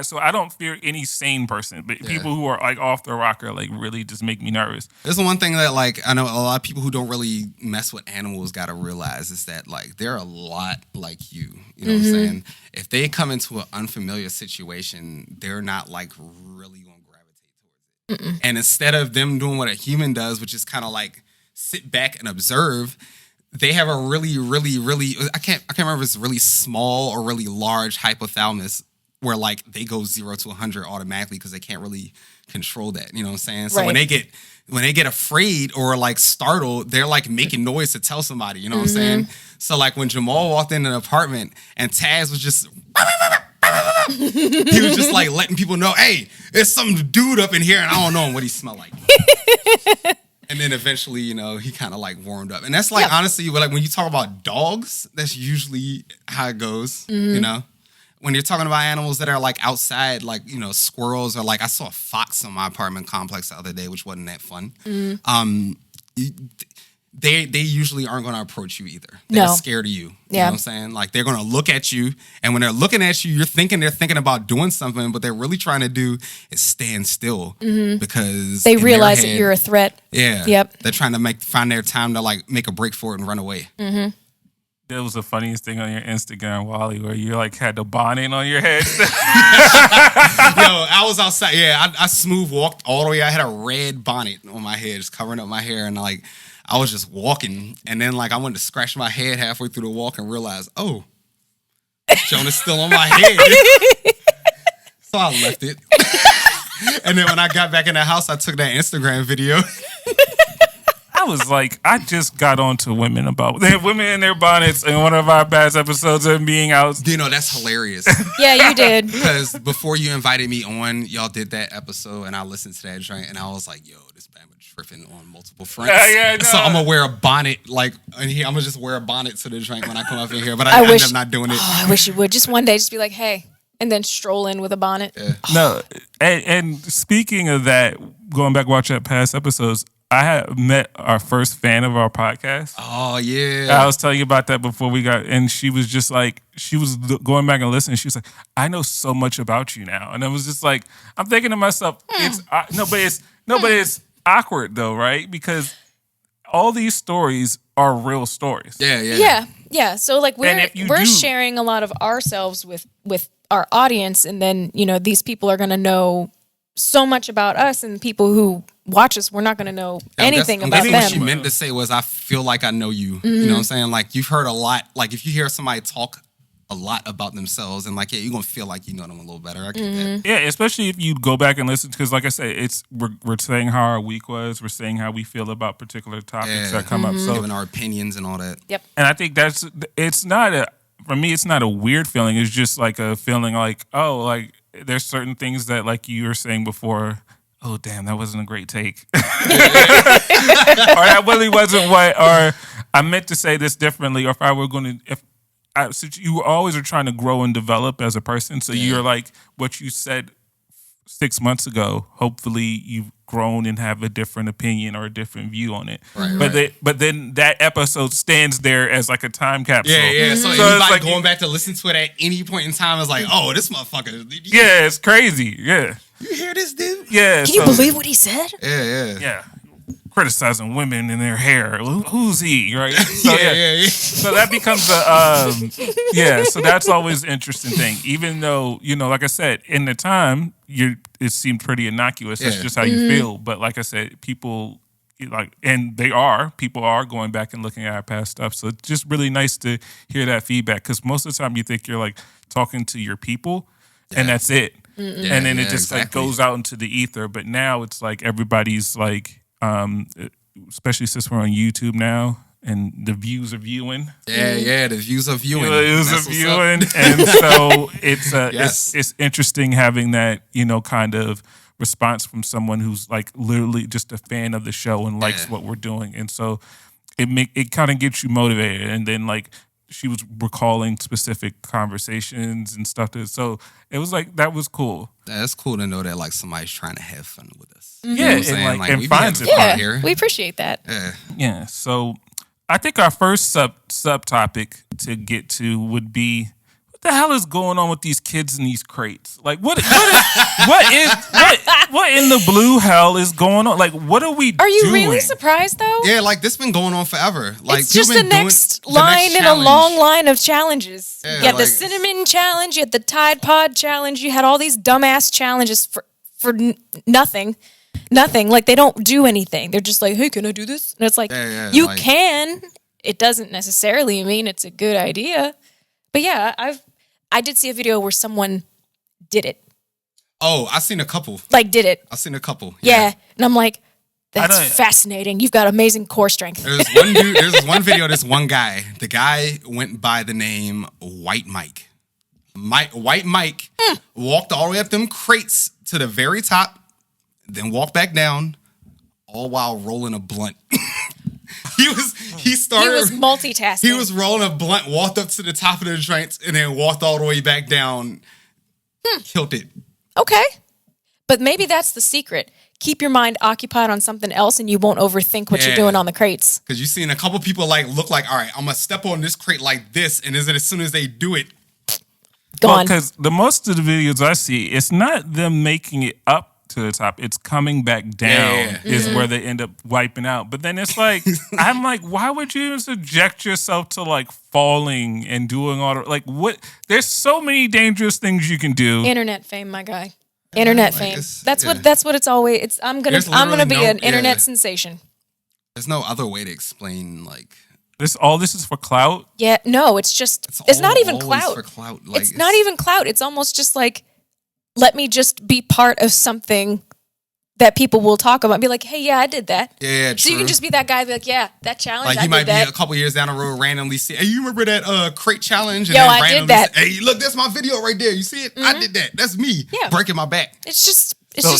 B: So I don't fear any sane person, but people who are like off the rocker like really just make me nervous.
C: There's one thing that like I know a lot of people who don't really mess with animals got to realize is that like they're a lot like you. You know what I'm saying? If they come into an unfamiliar situation, they're not like really going to gravitate towards it. And instead of them doing what a human does, which is kind of like sit back and observe, they have a really, really, really I can't remember if it's really small or really large hypothalamus where like they go 0 to 100 automatically because they can't really control that. You know what I'm saying? So when they get afraid or like startled, they're like making noise to tell somebody. You know what I'm saying? So like when Jamal walked in an apartment and Taz was just he was just like letting people know, hey, there's some dude up in here and I don't know what he smelled like. And then eventually, he kind of like warmed up. And that's like honestly, like when you talk about dogs, that's usually how it goes. When you're talking about animals that are like outside, like, squirrels or like I saw a fox in my apartment complex the other day, which wasn't that fun. They usually aren't going to approach you either. They're scared of you. You know what I'm saying? Like they're going to look at you, and when they're looking at you, they're thinking about doing something, but they're really trying to do is stand still because
A: they realize that you're a threat.
C: Yeah. Yep. They're trying to find their time to like make a break for it and run away.
B: That was the funniest thing on your Instagram, Wally, where you like had the bonnet on your head.
C: Yo, I was outside. Yeah, I smooth walked all the way. I had a red bonnet on my head, just covering up my hair, and like I was just walking, and then like I wanted to scratch my head halfway through the walk and realized, oh, Jonah's still on my head. So I left it. And then when I got back in the house, I took that Instagram video.
B: I was like, I just got on to women in their bonnets in one of our past episodes of being out.
C: That's hilarious.
A: Yeah, you did.
C: Because before you invited me on, y'all did that episode, and I listened to that joint, and I was like, yo, this band was tripping on multiple fronts. No. So I'm going to wear a bonnet, like, in here. I'm going to just wear a bonnet to the joint when I come up in here, but I end up not doing it.
A: Oh, I wish you would. Just one day, just be like, hey, and then stroll in with a bonnet.
C: Yeah.
B: No, and speaking of that, going back watch that past episodes, I had met our first fan of our podcast.
C: Oh, yeah.
B: I was telling you about that before we got, and she was just like, she was going back and listening. She was like, I know so much about you now. And I was just like, I'm thinking to myself, it's awkward though, right? Because all these stories are real stories.
A: Yeah. So like we're sharing a lot of ourselves with our audience, and then, these people are going to know so much about us, and people who watch us, we're not going to know anything about them.
C: What she meant to say was, I feel like I know you. You know what I'm saying? Like you've heard a lot. Like if you hear somebody talk a lot about themselves, and like, you're going to feel like you know them a little better. I get that.
B: Yeah, especially if you go back and listen, because like I said, we're saying how our week was. We're saying how we feel about particular topics that come up. So
C: giving our opinions and all that.
A: Yep.
B: And I think for me, it's not a weird feeling. It's just like a feeling like, oh, like there's certain things that like you were saying before, oh damn, that wasn't a great take. Or that really wasn't or I meant to say this differently, or so you always are trying to grow and develop as a person. So you're like, what you said 6 months ago, hopefully you've grown and have a different opinion or a different view on it.
C: Right,
B: but then that episode stands there as like a time capsule.
C: Yeah. So anybody it's like going back to listen to it at any point in time is like, oh, this motherfucker.
B: Yeah, it's crazy. Yeah.
C: You hear this, dude?
B: Yeah.
A: Can you believe what he said?
B: Yeah. Criticizing women and their hair. Who's he, right? So,
C: Yeah.
B: So that becomes so that's always an interesting thing. Even though, like I said, in the time, it seemed pretty innocuous. That's just how you feel. But like I said, people people are going back and looking at our past stuff. So it's just really nice to hear that feedback, because most of the time you think you're like talking to your people and that's it. And then it just like goes out into the ether. But now it's like everybody's like, especially since we're on YouTube now and the views are viewing.
C: Yeah, the views are viewing.
B: And so it's interesting having that, kind of response from someone who's like literally just a fan of the show and likes what we're doing. And so it kind of gets you motivated. And then like she was recalling specific conversations and stuff. So it was like, that was cool.
C: That's cool to know that like somebody's trying to have fun with us.
B: Yeah, and finds it fun
A: here. We appreciate that.
B: Yeah. So I think our first subtopic to get to would be, what the hell is going on with these kids in these crates? Like, what in the blue hell is going on? Like, what are we doing?
A: Are you really surprised though?
C: Yeah, like this been going on forever. Like,
A: it's just the next line in a long line of challenges.
C: Yeah,
A: you had the cinnamon challenge, you had the Tide Pod challenge, you had all these dumbass challenges for nothing. Nothing. Like, they don't do anything. They're just like, hey, can I do this? And it's like, you can. It doesn't necessarily mean it's a good idea. But yeah, I did see a video where someone did it.
C: Oh, I've seen a couple.
A: Like, did it.
C: I've seen a couple.
A: Yeah. And I'm like, that's fascinating. You've got amazing core strength.
C: There's one dude, there's one video, this one guy. The guy went by the name White Mike. White Mike walked all the way up them crates to the very top, then walked back down, all while rolling a blunt. He was
A: multitasking.
C: He was rolling a blunt, walked up to the top of the joints, and then walked all the way back down. Killed it.
A: Okay. But maybe that's the secret. Keep your mind occupied on something else and you won't overthink what you're doing on the crates.
C: Because you've seen a couple people like look like, all right, I'm going to step on this crate like this, and as soon as they do it,
A: gone.
B: Because the most of the videos I see, it's not them making it up to the top, it's coming back down is where they end up wiping out. But then it's like, I'm like, why would you even subject yourself to like falling and doing all the, like, what? There's so many dangerous things you can do.
A: Internet fame, my guy. Internet fame. That's what it's always. I'm gonna be an internet sensation.
C: There's no other way to explain like
B: this is for clout.
A: Yeah, no, it's just it's not even clout.
C: For clout. Like,
A: it's not even clout. It's almost just like, let me just be part of something that people will talk about and be like, hey, yeah, I did that.
C: Yeah,
A: so you can just be that guy and be like, yeah, that challenge,
C: like,
A: I did that.
C: Like, he might be a couple years down the road randomly see, hey, you remember that crate challenge? And
A: Yo,
C: then
A: I did that.
C: Say, hey, look, that's my video right there. You see it? I did that. That's me.
A: Yeah.
C: Breaking my back.
A: It's just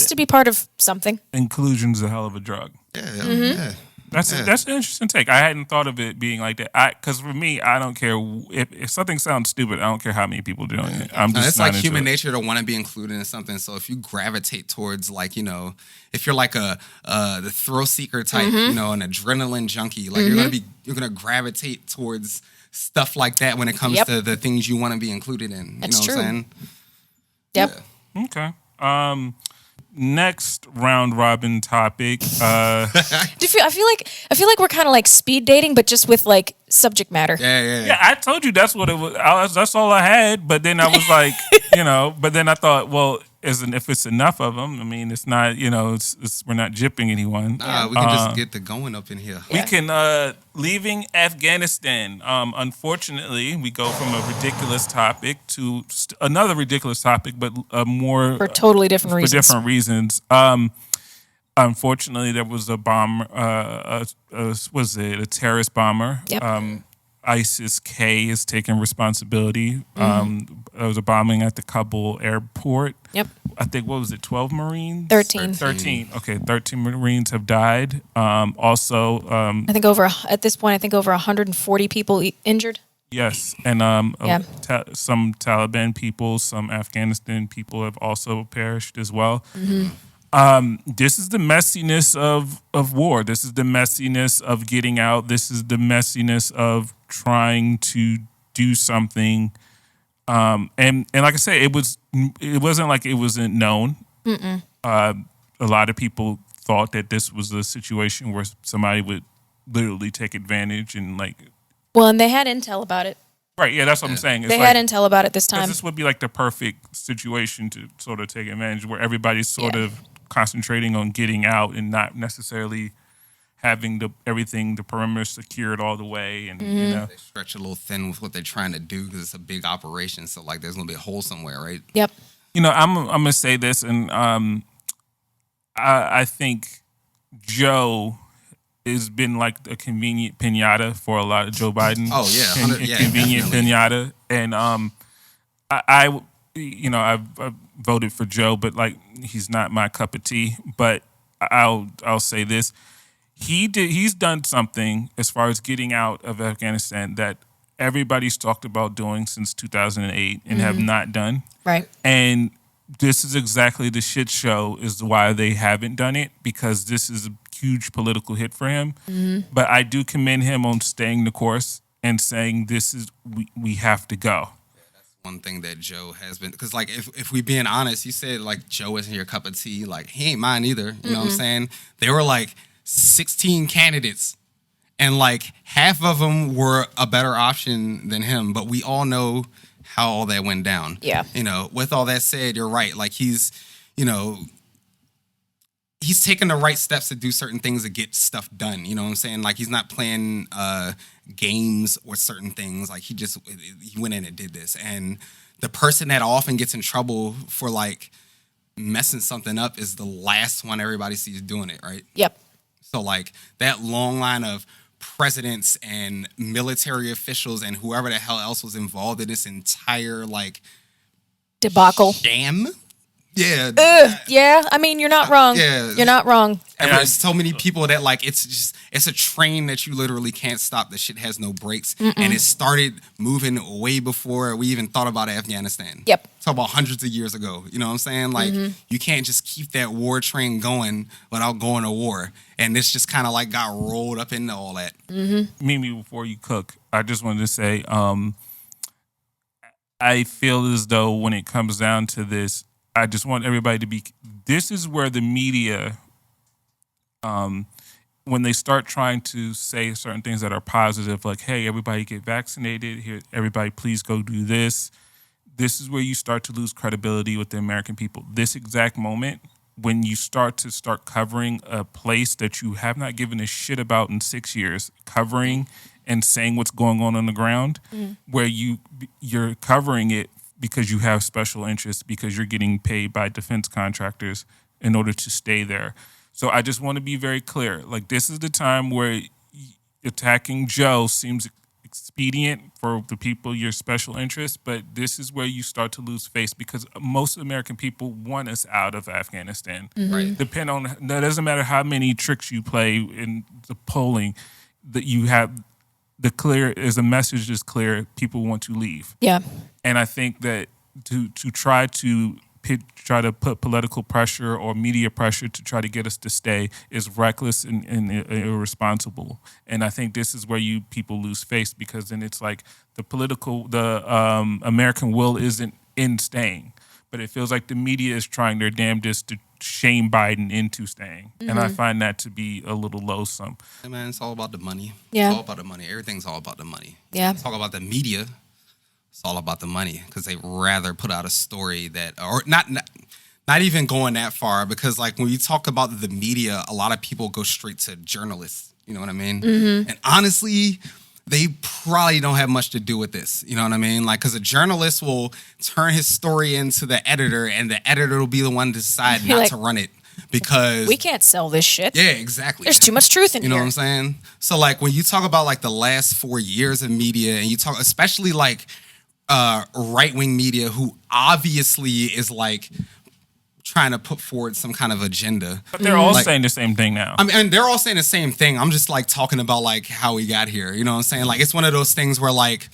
A: to be part of something.
B: Inclusion's a hell of a drug.
C: Yeah.
B: That's an interesting take. I hadn't thought of it being like that. Because for me, I don't care if something sounds stupid. I don't care how many people are doing it. I'm just
C: it's like human nature to want to be included in something. So if you gravitate towards like, if you're like the thrill seeker type, an adrenaline junkie, like you're gonna gravitate towards stuff like that when it comes to the things you want to be included in.
A: That's true.
C: What I'm saying?
A: Yep.
B: Yeah. Okay. Next round robin topic. I
A: feel like we're kind of like speed dating, but just with like subject matter.
B: Yeah, I told you that's what it was. That's all I had. But then I was like, But then I thought, well, if it's enough of them, I mean, it's not. We're not gypping anyone.
C: Nah, we can just get the going up in here.
B: We can leaving Afghanistan. Unfortunately, we go from a ridiculous topic to another ridiculous topic, but more
A: for totally different reasons.
B: For different reasons. Unfortunately, there was a bomb. Was it a terrorist bomber?
A: Yep.
B: ISIS-K is taking responsibility. There was a bombing at the Kabul airport.
A: Yep.
B: I think, what was it, 12 Marines?
A: 13.
B: 13. Okay, 13 Marines have died. Also...
A: I think at this point, over 140 people injured.
B: Yes, and some Taliban people, some Afghanistan people have also perished as well. This is the messiness of war. This is the messiness of getting out. This is the messiness of trying to do something. And like I said, it wasn't like it wasn't known. A lot of people thought that this was a situation where somebody would literally take advantage and like.
A: Well, and they had intel about it.
B: Right, yeah, that's what I'm saying.
A: They had intel about it this time.
B: This would be like the perfect situation to sort of take advantage, where everybody's sort of concentrating on getting out and not necessarily having the perimeter secured all the way, and you know,
C: they stretch a little thin with what they're trying to do because it's a big operation. So like, there's gonna be a hole somewhere, right?
A: Yep.
B: You know, I'm gonna say this, and I think Joe has been like a convenient pinata for a lot of Joe Biden.
C: Oh yeah,
B: convenient
C: definitely.
B: pinata, and I you know, I've voted for Joe, but like he's not my cup of tea. But I'll say this: he's done something as far as getting out of Afghanistan that everybody's talked about doing since 2008 and have not done.
A: Right.
B: And this is exactly the shit show is why they haven't done it, because this is a huge political hit for him. But I do commend him on staying the course and saying this is we have to go.
C: One thing that Joe has been, because like if we being honest, you said like Joe isn't your cup of tea. Like he ain't mine either. You know what I'm saying? There were like 16 candidates, and like half of them were a better option than him. But we all know how all that went down.
A: Yeah.
C: You know, with all that said, you're right. Like he's, you know, he's taking the right steps to do certain things to get stuff done. You know what I'm saying? Like he's not playing games or certain things. Like he went in and did this. And the person that often gets in trouble for like messing something up is the last one everybody sees doing it, right?
A: Yep.
C: So like that long line of presidents and military officials and whoever the hell else was involved in this entire like
A: Debacle.
C: sham. Yeah.
A: Yeah. I mean, you're not wrong.
C: Yeah.
A: You're not wrong.
C: And there's so many people that like it's a train that you literally can't stop. The shit has no brakes, and it started moving way before we even thought about Afghanistan.
A: Yep.
C: Talk about hundreds of years ago. You know what I'm saying? Like you can't just keep that war train going without going to war. And this just kind of like got rolled up into all that.
B: Mimi, before you cook, I just wanted to say, I feel as though when it comes down to this, I just want everybody to be. This is where the media, when they start trying to say certain things that are positive, like, "Hey, everybody get vaccinated. Here, everybody, please go do this." This is where you start to lose credibility with the American people. This exact moment, when you start covering a place that you have not given a shit about in 6 years, covering and saying what's going on the ground, where you're covering it because you have special interests, because you're getting paid by defense contractors in order to stay there. So I just want to be very clear. Like, this is the time where attacking Joe seems expedient for the people, your special interests, but this is where you start to lose face, because most American people want us out of Afghanistan.
C: Right.
B: That doesn't matter how many tricks you play in the polling, that you have the message is clear, people want to leave.
A: Yeah.
B: And I think that to try to put political pressure or media pressure to try to get us to stay is reckless and irresponsible. And I think this is where people lose face, because then it's like the American will isn't in staying, but it feels like the media is trying their damnedest to shame Biden into staying. And I find that to be a little loathsome.
C: Hey man, it's all about the money.
A: Yeah.
C: It's all about the money. Everything's all about the money.
A: Yeah.
C: Talk about the media. It's all about the money, because they rather put out a story that, or not even going that far, because like when you talk about the media, a lot of people go straight to journalists. You know what I mean? And honestly, they probably don't have much to do with this. You know what I mean? Like, because a journalist will turn his story into the editor, and the editor will be the one to decide not to run it, because
A: We can't sell this shit.
C: yeah, exactly.
A: There's too much truth in
C: You know
A: here.
C: what I'm saying? So like when you talk about like the last 4 years of media, and you talk especially like right-wing media, who obviously is like trying to put forward some kind of agenda.
B: But they're all saying the same thing now.
C: I mean, and they're all saying the same thing. I'm just like talking about like how we got here. You know what I'm saying? Like it's one of those things where like,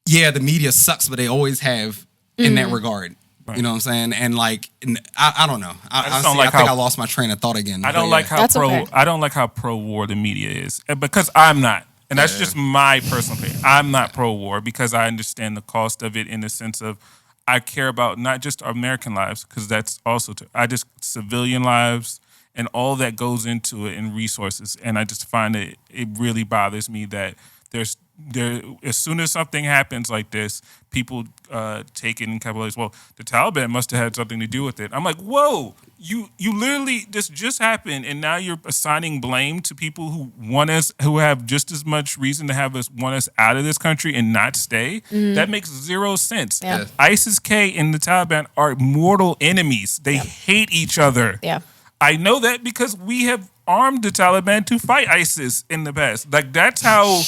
C: yeah, the media sucks, but they always have in that regard. Right. You know what I'm saying? And like, I don't know. I think I lost my train of thought again.
B: I don't like how pro-war the media is, because I'm not. And that's just my personal opinion. I'm not pro-war, because I understand the cost of it, in the sense of I care about not just American lives, because that's also I just civilian lives and all that goes into it and resources. And I just find it really bothers me that as soon as something happens like this, people take it and capitalize. Well, the Taliban must have had something to do with it. I'm like, whoa, you literally, this just happened, and now you're assigning blame to people who have just as much reason to want us out of this country and not stay. That makes zero sense.
A: Yeah.
B: ISIS-K and the Taliban are mortal enemies. They hate each other.
A: Yeah.
B: I know that because we have armed the Taliban to fight ISIS in the past. Like that's how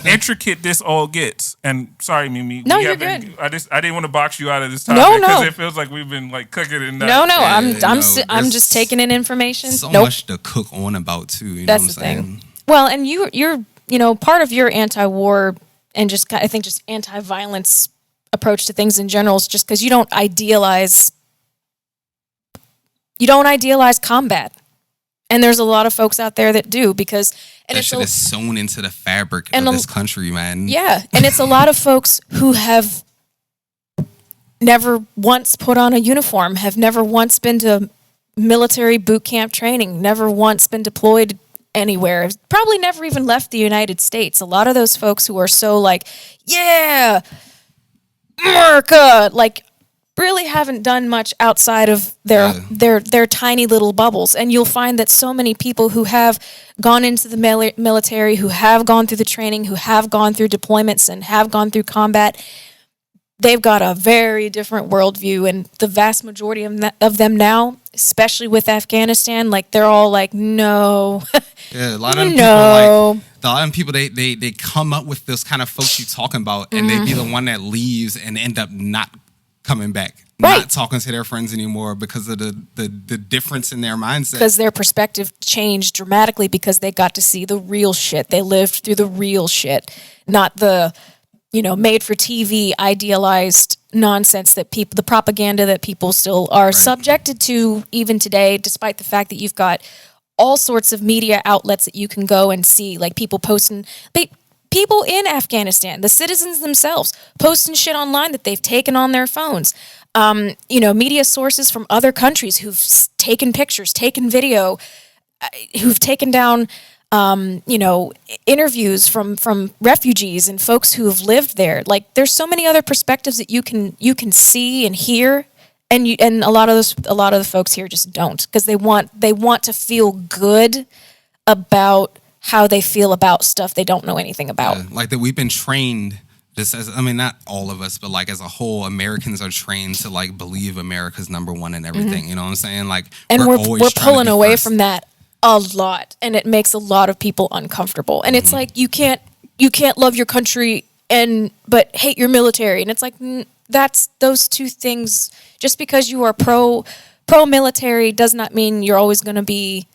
B: intricate this all gets. And sorry, Mimi.
A: No, you're good.
B: I didn't want to box you out of this topic because it feels like we've been like cooking in that.
A: No. I'm just taking in information.
C: So much to cook on about too. You
A: That's
C: know what
A: the
C: I'm
A: thing.
C: saying?
A: Well, and you're part of your anti-war and just I think just anti-violence approach to things in general is just because you don't idealize combat. And there's a lot of folks out there that do because
C: that shit is sewn into the fabric of this country, man.
A: Yeah, and it's a lot of folks who have never once put on a uniform, have never once been to military boot camp training, never once been deployed anywhere, probably never even left the United States. A lot of those folks who are so like, yeah, America, like really haven't done much outside of their tiny little bubbles. And you'll find that so many people who have gone into the military, who have gone through the training, who have gone through deployments and have gone through combat, they've got a very different worldview. And the vast majority of them now, especially with Afghanistan, like they're all like, no.
C: Yeah, a lot of people they come up with those kind of folks you talking about, and they be the one that leaves and end up not coming back, not talking to their friends anymore because of the difference in their mindset. Because
A: their perspective changed dramatically because they got to see the real shit. They lived through the real shit, not the, made for TV, idealized nonsense that the propaganda that people still are subjected to even today, despite the fact that you've got all sorts of media outlets that you can go and see, like people posting. People in Afghanistan, the citizens themselves, posting shit online that they've taken on their phones. Media sources from other countries who've taken pictures, taken video, who've taken down, interviews from refugees and folks who have lived there. Like, there's so many other perspectives that you can see and hear, and a lot of the folks here just don't, because they want to feel good about how they feel about stuff they don't know anything about.
C: Yeah, like that we've been trained, not all of us, but like as a whole, Americans are trained to like believe America's number one in everything. You know what I'm saying? Like,
A: and we're pulling away from that a lot, and it makes a lot of people uncomfortable. And it's like you can't love your country but hate your military. And it's like that's those two things. Just because you are pro military does not mean you're always going to be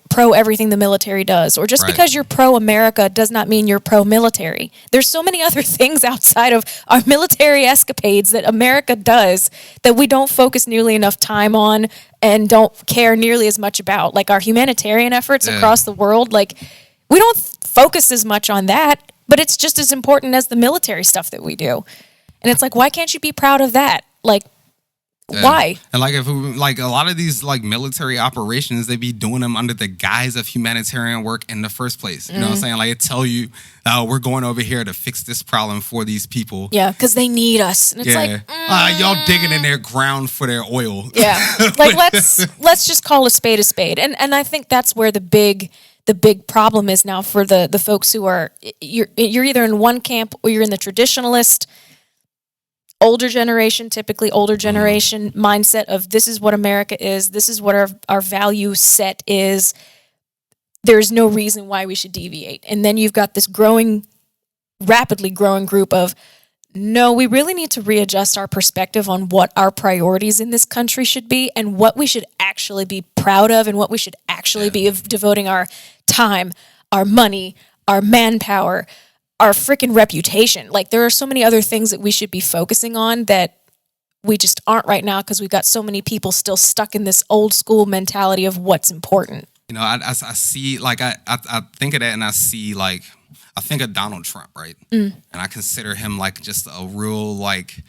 A: pro everything the military does, or just because you're pro America does not mean you're pro military. There's so many other things outside of our military escapades that America does that we don't focus nearly enough time on and don't care nearly as much about, like our humanitarian efforts across the world. Like, we don't focus as much on that, but it's just as important as the military stuff that we do. And it's like, why can't you be proud of that? Like, why? And
C: like, if a lot of these like military operations, they be doing them under the guise of humanitarian work in the first place. You know what I'm saying? Like, it tell you, we're going over here to fix this problem for these people.
A: Yeah, because they need us. And it's like,
C: y'all digging in their ground for their oil.
A: Yeah, like let's just call a spade a spade. And I think that's where the big problem is now for the folks who are you're either in one camp or you're in the traditionalist. Older generation mindset of this is what America is, this is what our value set is. There's no reason why we should deviate. And then you've got this rapidly growing group of, no, we really need to readjust our perspective on what our priorities in this country should be and what we should actually be proud of and what we should actually be devoting our time, our money, our manpower, our freaking reputation. Like, there are so many other things that we should be focusing on that we just aren't right now because we've got so many people still stuck in this old school mentality of what's important.
C: I see, like, I think of that, and I see, like, I think of Donald Trump, right? And I consider him like just a real, like,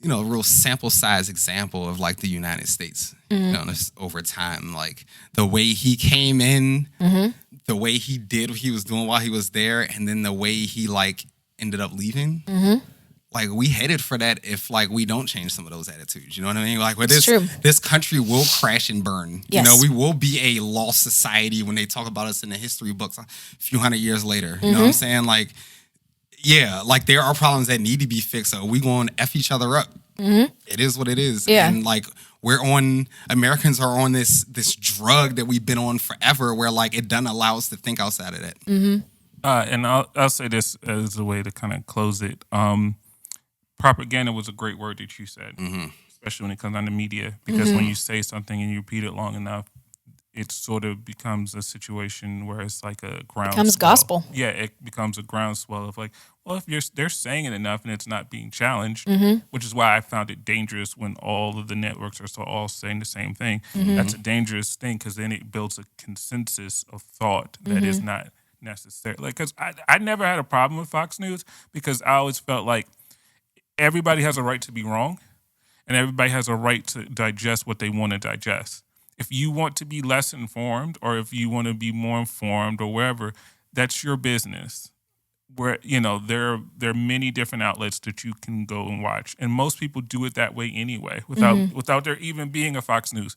C: real sample size example of like the United States, this over time, like the way he came in, the way he did what he was doing while he was there, and then the way he like ended up leaving. Like we headed for that if like we don't change some of those attitudes. You know what I mean? Like where this country will crash and burn.
A: Yes.
C: We will be a lost society when they talk about us in the history books a few hundred years later. You know what I'm saying? Like, yeah, like there are problems that need to be fixed. So we going to F each other up. It is what it is.
A: Yeah.
C: And like Americans are on this drug that we've been on forever where like it doesn't allow us to think outside of that.
B: And I'll say this as a way to kind of close it. Propaganda was a great word that you said, especially when it comes down to media, because when you say something and you repeat it long enough, it sort of becomes a situation where it's like a groundswell.
A: Becomes gospel.
B: Yeah, it becomes a groundswell of like, well, if they're saying it enough and it's not being challenged, which is why I found it dangerous when all of the networks are all saying the same thing. That's a dangerous thing because then it builds a consensus of thought that is not necessary. Like, because I never had a problem with Fox News because I always felt like everybody has a right to be wrong and everybody has a right to digest what they want to digest. If you want to be less informed or if you want to be more informed or wherever, that's your business. Where, there are many different outlets that you can go and watch. And most people do it that way anyway, without there even being a Fox News.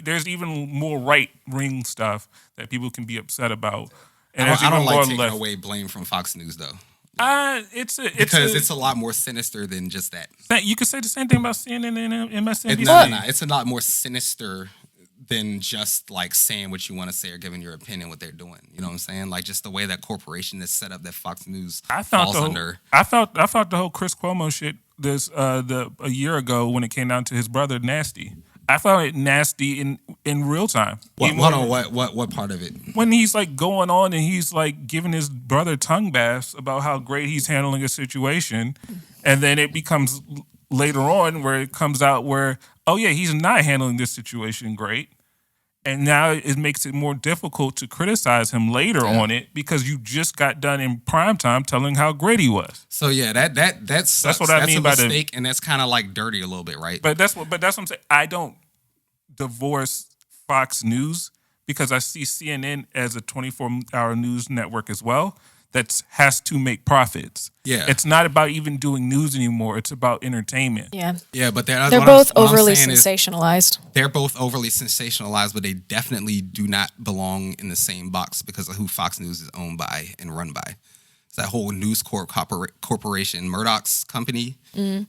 B: There's even more right-wing stuff that people can be upset about. And
C: I don't like taking away blame from Fox News, though.
B: It's
C: a lot more sinister than just that.
B: You could say the same thing about CNN and MSNBC.
C: No, it's a lot more sinister than just like saying what you want to say or giving your opinion what they're doing. You know what I'm saying? Like just the way that corporation is set up that Fox News falls under.
B: I felt the whole Chris Cuomo shit a year ago when it came down to his brother nasty. I found it nasty in real time.
C: What part of it?
B: When he's like going on and he's like giving his brother tongue baths about how great he's handling a situation, and then it becomes later on where it comes out where, oh yeah, he's not handling this situation great, and now it makes it more difficult to criticize him later on it because you just got done in prime time telling how great he was.
C: So yeah, that's
B: what I mean by
C: a mistake, and that's kind of like dirty a little bit, right?
B: But that's what I'm saying. I don't divorce Fox News because I see CNN as a 24-hour news network as well that has to make profits.
C: Yeah.
B: It's not about even doing news anymore. It's about entertainment.
A: Yeah.
C: Yeah, but
A: they're both overly sensationalized.
C: They're both overly sensationalized, but they definitely do not belong in the same box because of who Fox News is owned by and run by. It's that whole News Corp corporation, Murdoch's company,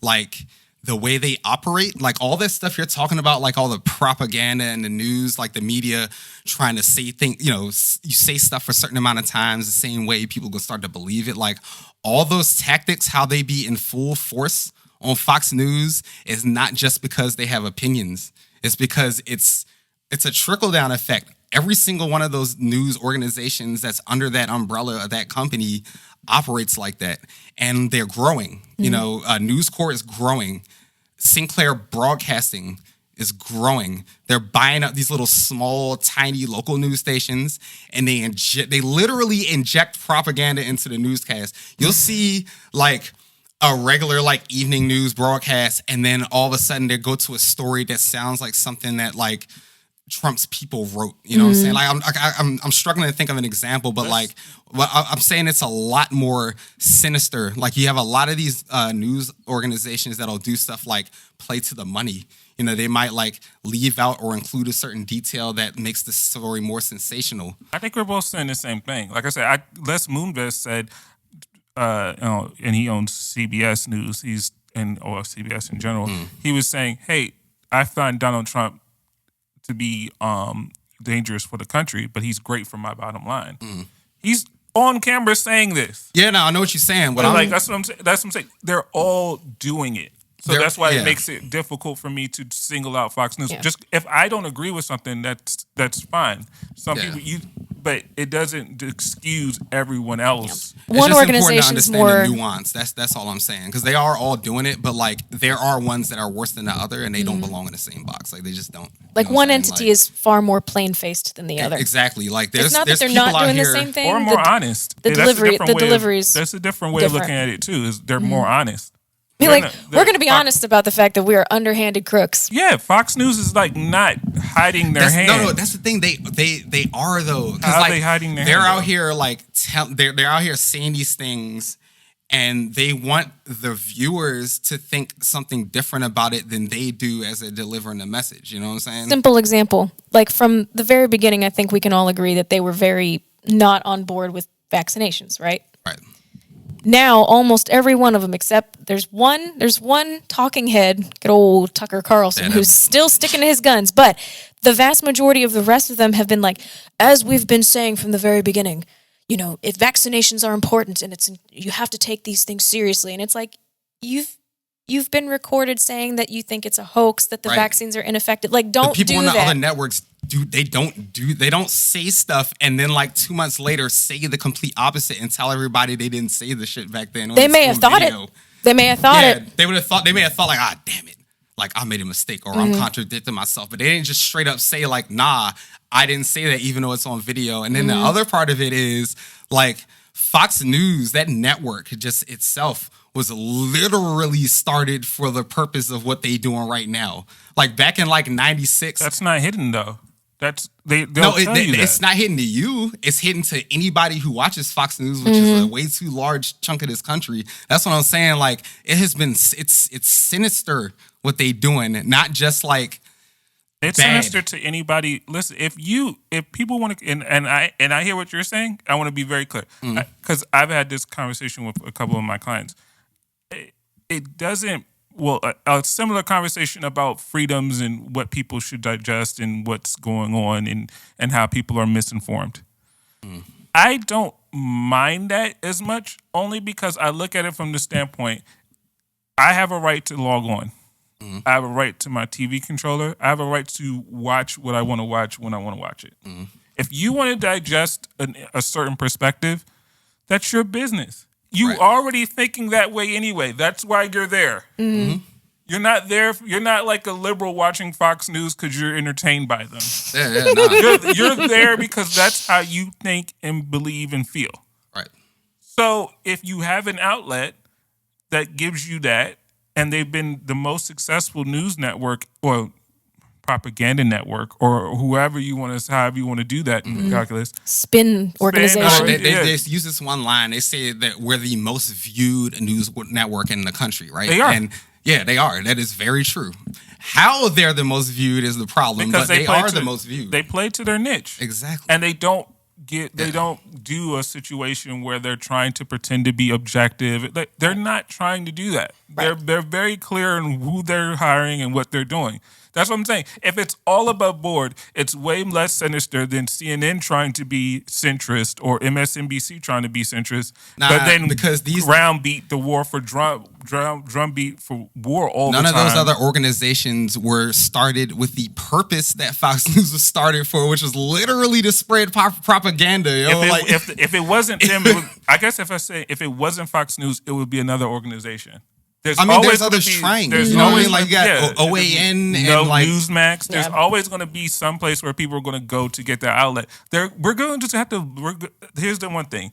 C: like the way they operate, like all this stuff you're talking about, like all the propaganda and the news, like the media trying to say things, you say stuff for a certain amount of times the same way people go start to believe it. Like all those tactics, how they be in full force on Fox News is not just because they have opinions. It's because it's a trickle-down effect. Every single one of those news organizations that's under that umbrella of that company operates like that. And they're growing. News Corp is growing. Sinclair Broadcasting is growing. They're buying up these little small, tiny local news stations, and they literally inject propaganda into the newscast. You'll see like a regular like evening news broadcast, and then all of a sudden they go to a story that sounds like something that like Trump's people wrote. You know what I'm saying? Like I'm struggling to think of an example, but like I'm saying it's a lot more sinister. Like you have a lot of these news organizations that'll do stuff like play to the money. They might like leave out or include a certain detail that makes the story more sensational.
B: I think we're both saying the same thing. Like I said, Les Moonves said, and he owns CBS News. Or CBS in general. He was saying, "Hey, I find Donald Trump to be dangerous for the country, but he's great for my bottom line." He's on camera saying this.
C: Yeah, no, I know what you're saying, but
B: that's what I'm saying. That's what I'm saying. They're all doing it. So that's why it makes it difficult for me to single out Fox News.
A: Yeah.
B: Just if I don't agree with something, that's fine. Some people but it doesn't excuse everyone else.
C: Yeah. One organization's more the nuance. That's all I'm saying, because they are all doing it, but like there are ones that are worse than the other, and they don't belong in the same box. Like they just don't.
A: Like one entity is far more plain-faced than the other.
C: Exactly. Like
A: it's not that they're not doing the same thing,
B: or more honest.
A: The deliveries.
B: That's a different way of looking at it too. Is they're more honest.
A: We're going to be honest about the fact that we are underhanded crooks.
B: Yeah, Fox News is like not hiding their hand.
C: No, that's the thing. They are though.
B: How
C: like,
B: are they hiding their
C: they're
B: hand?
C: out here like they're out here saying these things, and they want the viewers to think something different about it than they do as they're delivering the message. You know what I'm saying?
A: Simple example. Like from the very beginning, I think we can all agree that they were very not on board with vaccinations, right?
C: Right.
A: Now, almost every one of them, except there's one talking head, good old Tucker Carlson, who's still sticking to his guns. But the vast majority of the rest of them have been like, as we've been saying from the very beginning, you know, if vaccinations are important and you have to take these things seriously. And it's like, you've been recorded saying that you think it's a hoax, that the vaccines are ineffective. Like, don't do that.
C: People on the other networks they don't say stuff and then like 2 months later say the complete opposite and tell everybody they didn't say the shit back then.
A: They may have thought it. They may have thought it.
C: They may have thought like, ah, damn it. Like I made a mistake or I'm contradicting myself. But they didn't just straight up say like, nah, I didn't say that even though it's on video. And then the other part of it is like Fox News, that network just itself was literally started for the purpose of what they doing right now. Like back in like 96.
B: That's not hidden though. It's
C: not hidden to you. It's hidden to anybody who watches Fox News, which is a way too large chunk of this country. That's what I'm saying. Like it's sinister what they doing, not just like
B: it's
C: bad.
B: sinister to anybody. Listen, if people want to, and I hear what you're saying, I want to be very clear because I've had this conversation with a couple of my clients. It doesn't. Well, a similar conversation about freedoms and what people should digest and what's going on and how people are misinformed. I don't mind that as much, only because I look at it from the standpoint, I have a right to log on. I have a right to my TV controller. I have a right to watch what I want to watch when I want to watch it. If you want to digest a certain perspective, that's your business. You already thinking that way anyway. That's why you're there. You're not there. You're not like a liberal watching Fox News because you're entertained by them. You're there because that's how you think and believe and feel.
C: Right.
B: So if you have an outlet that gives you that, and they've been the most successful news network or propaganda network or however you want to do that in the calculus.
A: Spin organization.
C: They use this one line. They say that we're the most viewed news network in the country, right?
B: They are.
C: And yeah, they are. That is very true. How they're the most viewed is the problem, because but they are the most viewed.
B: They play to their niche.
C: Exactly.
B: And they don't do a situation where they're trying to pretend to be objective. They're not trying to do that. Right. They're very clear in who they're hiring and what they're doing. That's what I'm saying. If it's all above board, it's way less sinister than CNN trying to be centrist or MSNBC trying to be centrist. But then because these drumbeat the war for drumbeat for war all the time.
C: None of those other organizations were started with the purpose that Fox News was started for, which was literally to spread propaganda.
B: If it wasn't them, I guess if it wasn't Fox News, it would be another organization. There's
C: others trying.
B: There's
C: always like you got OAN and like
B: Newsmax. There's always going to be some place where people are going to go to get their outlet. We're going to just have to. Here's the one thing: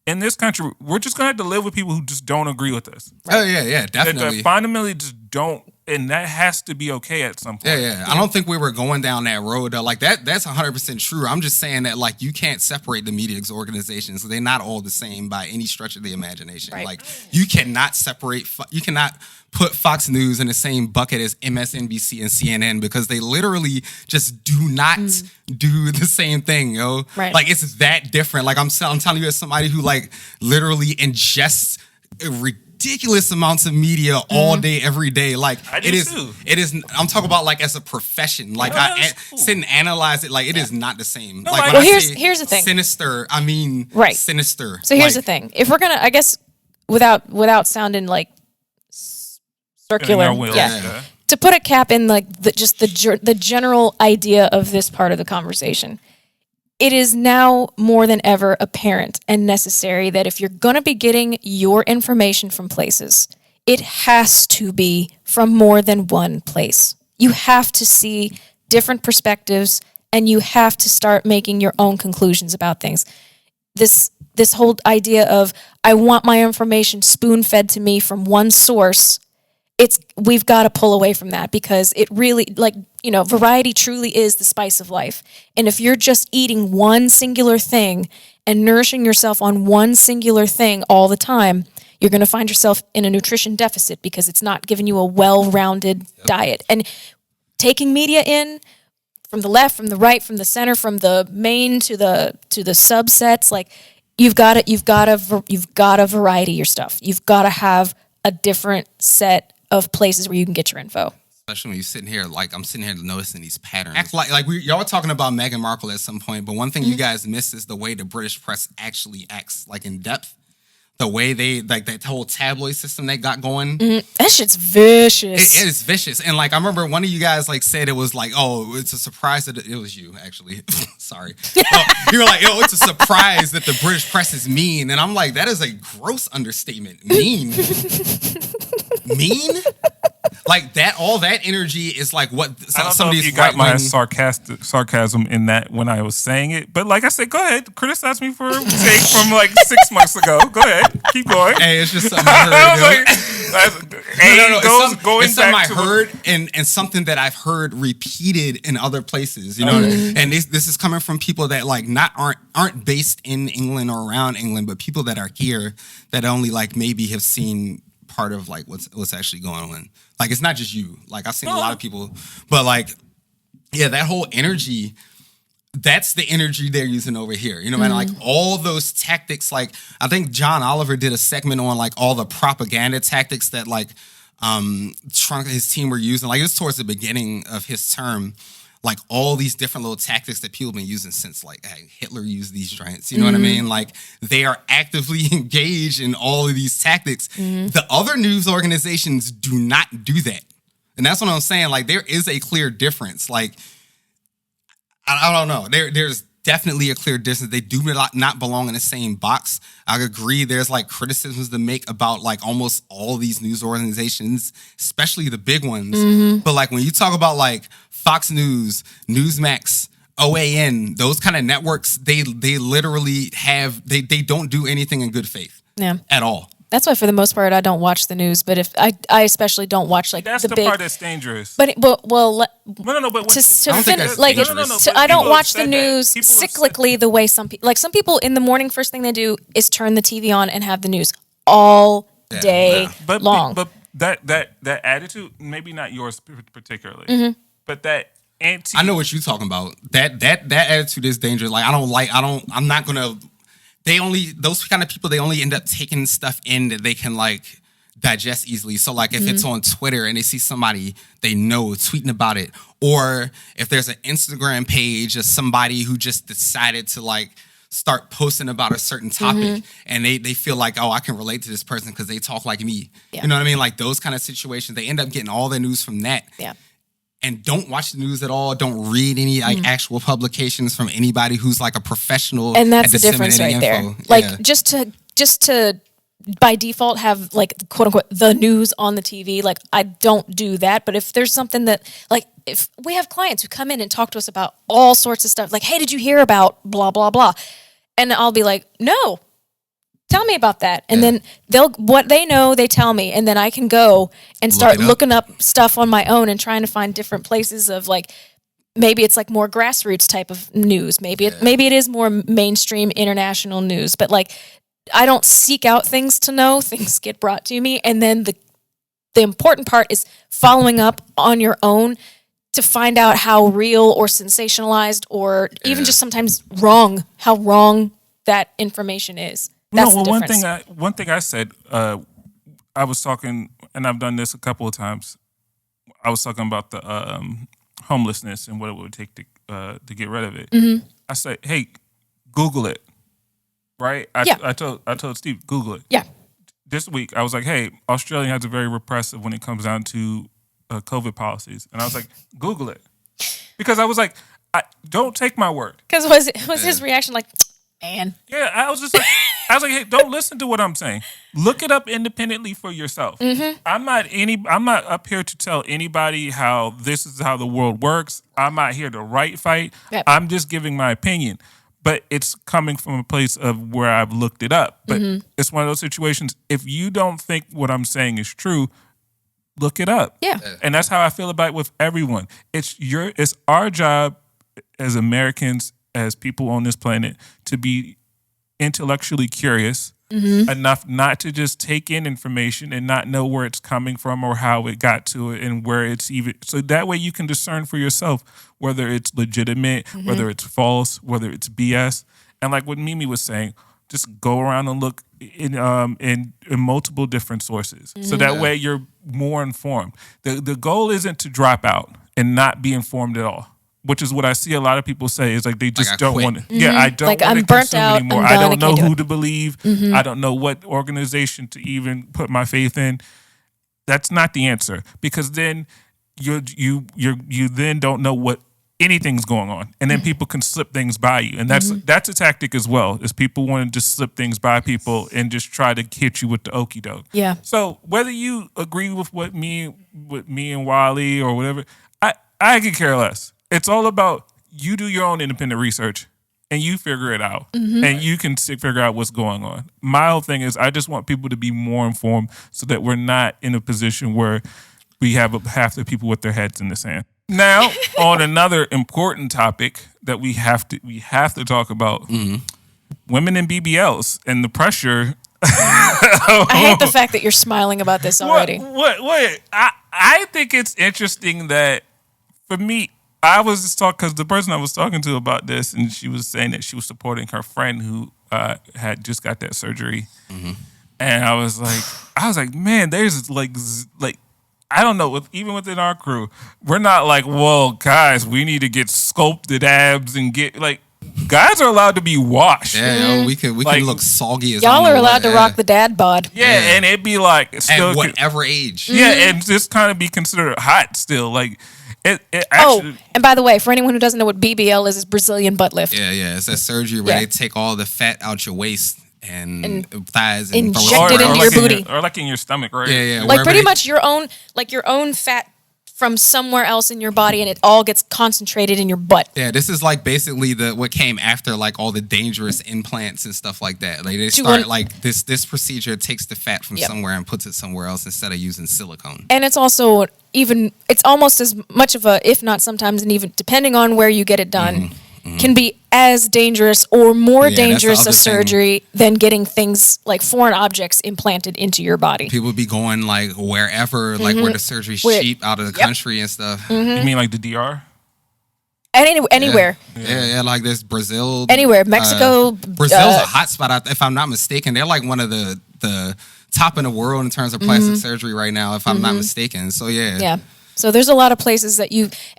B: in this country, we're just going to have to live with people who just don't agree with us.
C: Right? Oh yeah, definitely.
B: That fundamentally just don't, and that has to be okay at some point.
C: Yeah. I don't think we were going down that road though. Like that's 100% true. I'm just saying that like you can't separate the media's organizations. They're not all the same by any stretch of the imagination. Right. Like you cannot put Fox News in the same bucket as MSNBC and CNN because they literally just do not do the same thing, yo.
A: Right.
C: Like it's that different. Like I'm telling you as somebody who like literally ingests ridiculous amounts of media all day, every day. Like it is. I'm talking about like as a profession. Like sit and analyze it. Like it is not the same. Like
A: here's the thing.
C: Sinister. Sinister.
A: So here's the thing. If we're gonna, I guess, without sounding like circular, to put a cap in like the general idea of this part of the conversation. It is now more than ever apparent and necessary that if you're going to be getting your information from places, it has to be from more than one place. You have to see different perspectives and you have to start making your own conclusions about things. This this whole idea of I want my information spoon-fed to me from one source, we've got to pull away from that, because it really, like, variety truly is the spice of life. And if you're just eating one singular thing and nourishing yourself on one singular thing all the time, you're going to find yourself in a nutrition deficit, because it's not giving you a well-rounded diet. And taking media in from the left, from the right, from the center, from the main to the subsets, like, you've got to variety your stuff. You've got to have a different set of places where you can get your info.
C: Especially when you're sitting here, like I'm sitting here noticing these patterns. Y'all were talking about Meghan Markle at some point, but one thing you guys miss is the way the British press actually acts, like in depth. The way they, like, that whole tabloid system they got going.
A: That shit's vicious.
C: It is vicious. And like, I remember one of you guys like said it was like, oh, it's a surprise that it was you, actually. Sorry. You were like, oh, it's a surprise that the British press is mean. And I'm like, that is a gross understatement. Mean? Mean? Like that, all that energy is like what some of these
B: you got my sarcasm in that when I was saying it, but like I said, go ahead, criticize me for a mistake from like 6 months ago. Go ahead, keep going.
C: Hey, it's just something I heard. It's something I heard, and something that I've heard repeated in other places. You know, and this is coming from people that like aren't based in England or around England, but people that are here that only like maybe have seen part of like what's actually going on. Like, it's not just you. Like, I've seen a lot of people, but like, yeah, that whole energy, that's the energy they're using over here. You know, man, like all those tactics. Like, I think John Oliver did a segment on like all the propaganda tactics that like Trump, his team were using. Like, it was towards the beginning of his term. Like all these different little tactics that people have been using since like Hitler used these giants. You know what I mean? Like they are actively engaged in all of these tactics. The other news organizations do not do that. And that's what I'm saying. Like there is a clear difference. Like, I don't know. There's definitely a clear distance. They do not belong in the same box. I agree. There's like criticisms to make about like almost all these news organizations, especially the big ones. But like when you talk about like Fox News, Newsmax, OAN, those kind of networks, they literally they don't do anything in good faith at all.
A: That's why, for the most part, I don't watch the news. But if I especially don't watch like
B: that's the
A: big
B: part that's dangerous.
A: But well,
B: no. But
A: I don't watch the news cyclically the way some people in the morning, first thing they do is turn the TV on and have the news all day long.
B: But that attitude, maybe not yours particularly, but that
C: I know what you're talking about. That attitude is dangerous. Like I'm not gonna. Those kind of people, they only end up taking stuff in that they can like digest easily. So like if it's on Twitter and they see somebody they know tweeting about it, or if there's an Instagram page of somebody who just decided to like start posting about a certain topic and they feel like, oh, I can relate to this person because they talk like me. Yeah. You know what I mean? Like those kind of situations, they end up getting all their news from that.
A: Yeah.
C: And don't watch the news at all. Don't read any like actual publications from anybody who's like a professional.
A: And that's the difference right there. Like just to by default have like quote unquote the news on the TV. Like I don't do that. But if there's something that like if we have clients who come in and talk to us about all sorts of stuff, like, hey, did you hear about blah blah blah? And I'll be like, no. Tell me about that. And then what they know, they tell me. And then I can go and start looking up stuff on my own and trying to find different places of like, maybe it's like more grassroots type of news. Maybe it is more mainstream international news. But like, I don't seek out things to know. Things get brought to me. And then the important part is following up on your own to find out how real or sensationalized or even just sometimes how wrong that information is. That's
B: one thing I said, I was talking, and I've done this a couple of times. I was talking about the homelessness and what it would take to get rid of it. I said, hey, Google it, right? I told Steve, Google it.
A: Yeah.
B: This week, I was like, hey, Australia has a very repressive when it comes down to COVID policies, and I was like, Google it, because I was like, don't take my word.
A: Because was his reaction like, man?
B: Yeah, I was like, hey, don't listen to what I'm saying. Look it up independently for yourself. I'm not up here to tell anybody how this is how the world works. I'm not here to fight. Yep. I'm just giving my opinion. but it's coming from a place of where I've looked it up. But it's one of those situations. If you don't think what I'm saying is true, look it up.
A: Yeah.
B: And that's how I feel about it with everyone. It's our job as Americans, as people on this planet, to be intellectually curious enough not to just take in information and not know where it's coming from or how it got to it and where it's even. So that way you can discern for yourself whether it's legitimate, whether it's false, whether it's BS. And like what Mimi was saying, just go around and look in multiple different sources. So that way you're more informed. The goal isn't to drop out and not be informed at all, which is what I see a lot of people say is like they just don't want to. Yeah, I don't
A: Like,
B: want
A: I'm
B: to
A: burnt
B: consume
A: out,
B: anymore.
A: I'm
B: I
A: done,
B: don't
A: I
B: know
A: can't do
B: who
A: it.
B: to believe. I don't know what organization to even put my faith in. That's not the answer, because then you then don't know what anything's going on, and then people can slip things by you, and that's a tactic as well. Is people want to just slip things by people and just try to hit you with the okie doke.
A: Yeah.
B: So whether you agree with me and Wally or whatever, I could care less. It's all about you do your own independent research and you figure it out, and you can figure out what's going on. My whole thing is I just want people to be more informed so that we're not in a position where we have half the people with their heads in the sand. Now, on another important topic that we have to talk about, women in BBLs and the pressure.
A: I hate the fact that you're smiling about this already.
B: What? I think it's interesting that, for me, I was just talking because the person I was talking to about this, and she was saying that she was supporting her friend who had just got that surgery, and I was like, man, there's like I don't know, even within our crew, we're not like, well, guys, we need to get sculpted abs and get like. Guys are allowed to be washed.
C: Yeah, we can look soggy as
A: y'all are allowed to rock the dad bod.
B: Yeah, and it'd be like still
C: at whatever age.
B: Yeah, and just kind of be considered hot still. Like it actually.
A: And by the way, for anyone who doesn't know what BBL is Brazilian butt lift.
C: Yeah, it's that surgery where they take all the fat out your waist and thighs and
A: inject it into your booty,
B: or like in your stomach, right?
C: Yeah.
A: Like pretty much your own fat from somewhere else in your body, and it all gets concentrated in your butt.
C: Yeah, this is like basically what came after like all the dangerous implants and stuff like that. Like they start like this procedure takes the fat from somewhere and puts it somewhere else instead of using silicone.
A: And it's also it's almost as much of a, if not sometimes, and even depending on where you get it done, can be as dangerous or more dangerous a surgery than getting things like foreign objects implanted into your body.
C: People be going like wherever, like where the surgery's cheap out of the country and stuff.
B: You mean like the DR?
A: And anywhere.
C: Yeah, like this Brazil.
A: Anywhere. Mexico.
C: Brazil's a hot spot, if I'm not mistaken. They're like one of the top in the world in terms of plastic surgery right now, if I'm not mistaken. So yeah.
A: So there's a lot of places that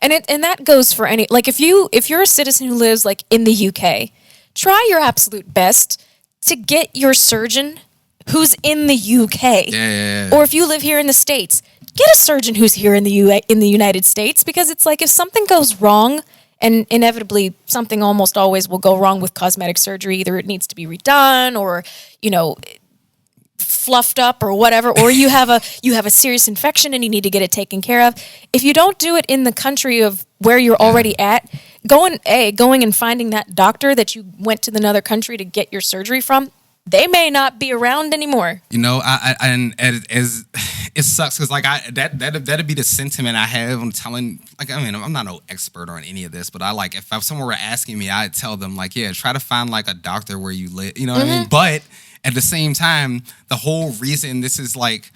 A: and that goes for any, like if you're a citizen who lives like in the UK, try your absolute best to get your surgeon who's in the UK.
C: Yeah.
A: Or if you live here in the States, get a surgeon who's here in the United States, because it's like if something goes wrong, and inevitably something almost always will go wrong with cosmetic surgery, either it needs to be redone or, fluffed up or whatever, or you have a serious infection and you need to get it taken care of. If you don't do it in the country of where you're already at, going and finding that doctor that you went to another country to get your surgery from, they may not be around anymore.
C: As it sucks because like that'd be the sentiment I have. I'm telling, like, I mean, I'm not no expert on any of this, but I like if someone were asking me, I'd tell them like, yeah, try to find like a doctor where you live. You know what I mean? But at the same time, the whole reason this is like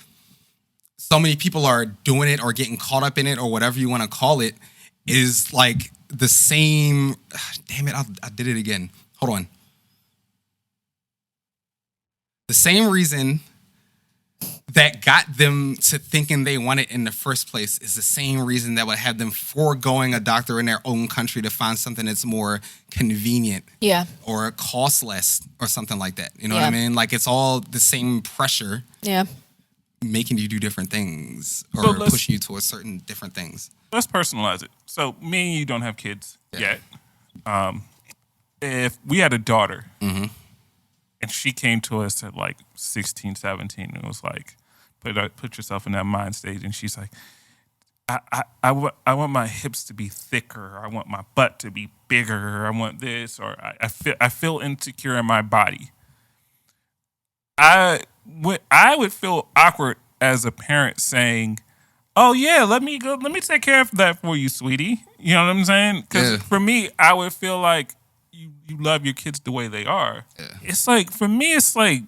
C: so many people are doing it or getting caught up in it or whatever you want to call it is like the same. Damn it, I did it again. Hold on. The same reason that got them to thinking they want it in the first place is the same reason that would have them foregoing a doctor in their own country to find something that's more convenient, or cost less, or something like that. You know what I mean? Like it's all the same pressure, making you do different things or pushing you towards certain different things.
B: Let's personalize it. So me and you don't have kids yet. If we had a daughter, and she came to us at like 16, 17, and it was like, put yourself in that mind state, and she's like, I want my hips to be thicker. I want my butt to be bigger. I want this, or I feel insecure in my body. I would feel awkward as a parent saying, "Oh yeah, let me take care of that for you, sweetie." You know what I'm saying? Because for me, I would feel like you love your kids the way they are. Yeah. It's like, for me, it's like,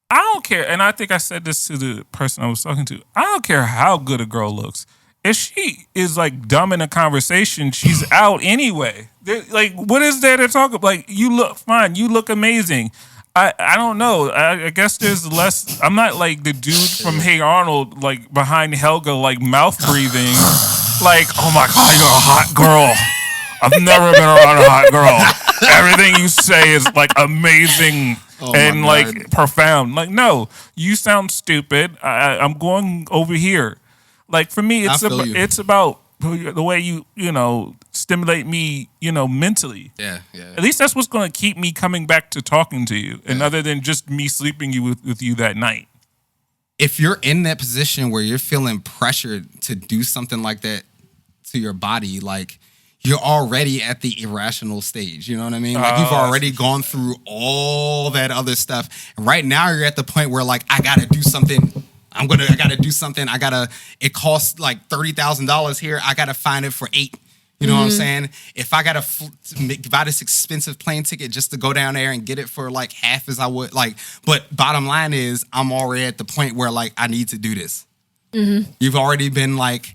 B: I don't care. And I think I said this to the person I was talking to. I don't care how good a girl looks. If she is like dumb in a conversation, she's out anyway. Like, what is there to talk about? Like, you look fine. You look amazing. I don't know. I guess there's less. I'm not like the dude from Hey Arnold, like behind Helga, like mouth breathing. Like, oh my God, you're a hot girl. I've never been around a hot girl. Everything you say is like amazing and like profound. Like, no, you sound stupid. I'm going over here. Like, for me, it's about the way you stimulate me, mentally.
C: Yeah.
B: At least that's what's going to keep me coming back to talking to you, and other than just me sleeping with you that night.
C: If you're in that position where you're feeling pressured to do something like that to your body, like, you're already at the irrational stage. You know what I mean? Like, you've already gone through all that other stuff. And right now you're at the point where, like, I got to do something. I got to do something. It costs like $30,000 here. I got to find it for $8,000. You know what I'm saying? If I got to buy this expensive plane ticket just to go down there and get it for like half as I would, like, but bottom line is, I'm already at the point where, like, I need to do this. You've already been like,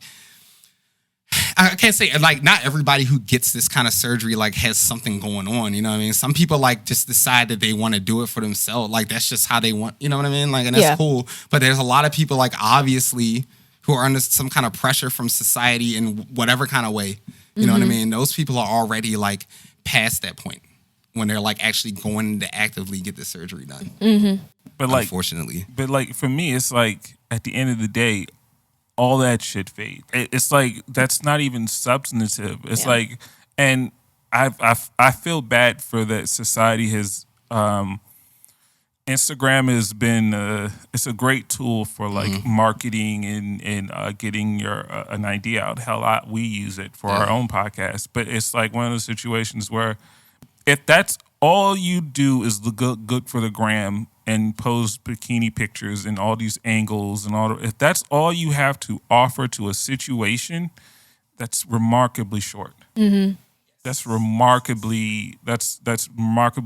C: I can't say, like, not everybody who gets this kind of surgery like has something going on. You know what I mean? Some people like just decide that they want to do it for themselves. Like, that's just how they want. You know what I mean? Like, and that's cool. But there's a lot of people, like, obviously, who are under some kind of pressure from society in whatever kind of way. You know what I mean? Those people are already like past that point when they're like actually going to actively get the surgery done.
B: But like,
C: unfortunately,
B: for me, it's like, at the end of the day, all that shit fades. It's like, that's not even substantive. It's like, and I feel bad for that society has. Instagram has been it's a great tool for like marketing and getting an idea out. Hell, we use it for our own podcast, but it's like one of those situations where if that's all you do is look good for the gram and post bikini pictures and all these angles and if that's all you have to offer to a situation, that's remarkably short. That's remarkably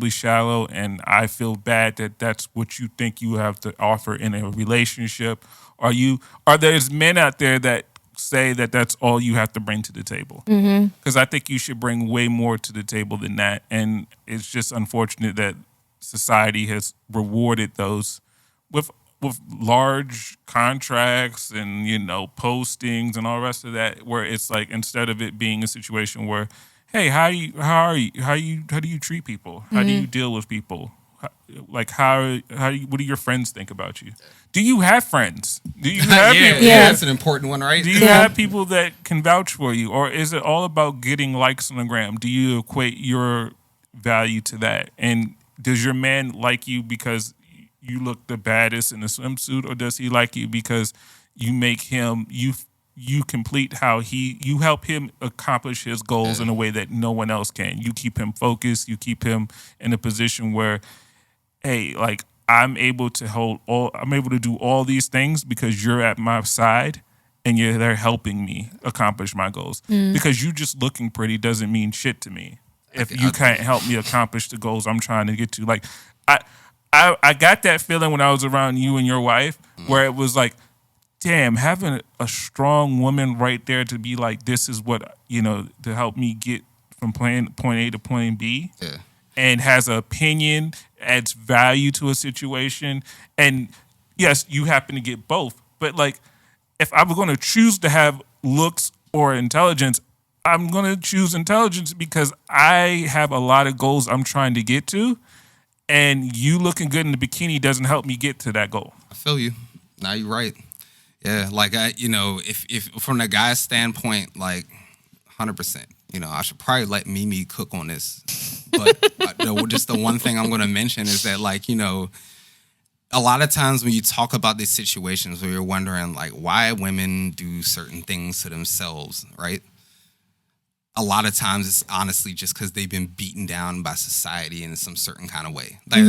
B: shallow, and I feel bad that that's what you think you have to offer in a relationship. Are there's men out there that say that that's all you have to bring to the table? Because I think you should bring way more to the table than that, and it's just unfortunate that society has rewarded those with large contracts and postings and all the rest of that, where it's like, instead of it being a situation where, hey, how do you treat people? How do you deal with people? What do your friends think about you? Do you have friends? Do you have people?
C: That's an important one, right?
B: Do you have people that can vouch for you, or is it all about getting likes on the gram? Do you equate your value to that? And does your man like you because you look the baddest in a swimsuit, or does he like you because you make him you complete you help him accomplish his goals in a way that no one else can. You keep him focused. You keep him in a position where, hey, like, I'm able to do all these things because you're at my side and you're there helping me accomplish my goals. Because you just looking pretty doesn't mean shit to me if you can't help me accomplish the goals I'm trying to get to. Like, I got that feeling when I was around you and your wife, where it was like, damn, having a strong woman right there to be like, this is what, to help me get from point A to point B, and has an opinion, adds value to a situation. And yes, you happen to get both. But like, if I'm going to choose to have looks or intelligence, I'm going to choose intelligence because I have a lot of goals I'm trying to get to. And you looking good in the bikini doesn't help me get to that goal.
C: I feel you. Now you're right. Yeah, like, if from the guy's standpoint, like, 100%, I should probably let Mimi cook on this. But just the one thing I'm going to mention is that, like, a lot of times when you talk about these situations where you're wondering like why women do certain things to themselves, right? A lot of times it's honestly just because they've been beaten down by society in some certain kind of way. Like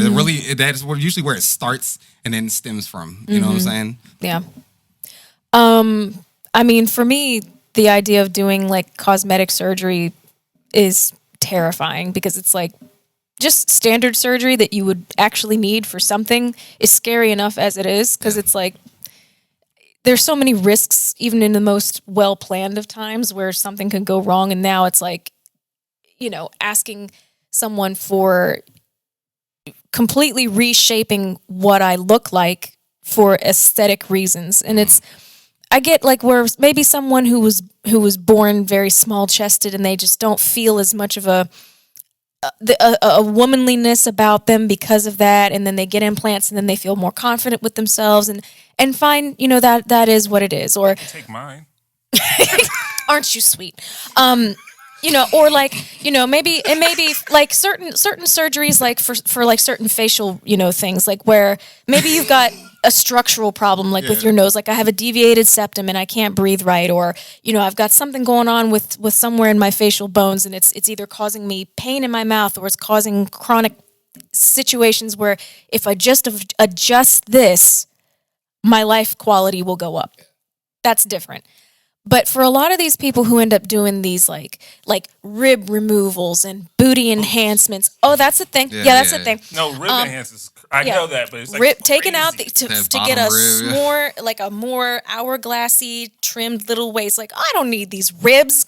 C: that's usually where it starts and then stems from. You know what I'm saying?
A: Yeah. I mean, for me, the idea of doing like cosmetic surgery is terrifying because it's like just standard surgery that you would actually need for something is scary enough as it is because it's like there's so many risks even in the most well-planned of times where something can go wrong, and now it's like, you know, asking someone for completely reshaping what I look like for aesthetic reasons. And I get like where maybe someone who was born very small-chested and they just don't feel as much of a womanliness about them because of that, and then they get implants and then they feel more confident with themselves and fine, you know, that is what it is. Or
B: Take mine.
A: aren't you sweet? You know, or like, you know, maybe like certain surgeries like for like certain facial, you know, things like where maybe you've got a structural problem like with your nose, like I have a deviated septum and I can't breathe right, or you know, I've got something going on with somewhere in my facial bones and it's either causing me pain in my mouth or it's causing chronic situations where if I just adjust this, my life quality will go up. That's different. But for a lot of these people who end up doing these like rib removals and booty enhancements, that's a thing. Yeah, that's a thing.
B: No, rib enhancers. I know that, but it's like
A: rib taken out to get a
C: rib.
A: more hourglassy trimmed little waist. Like I don't need these ribs.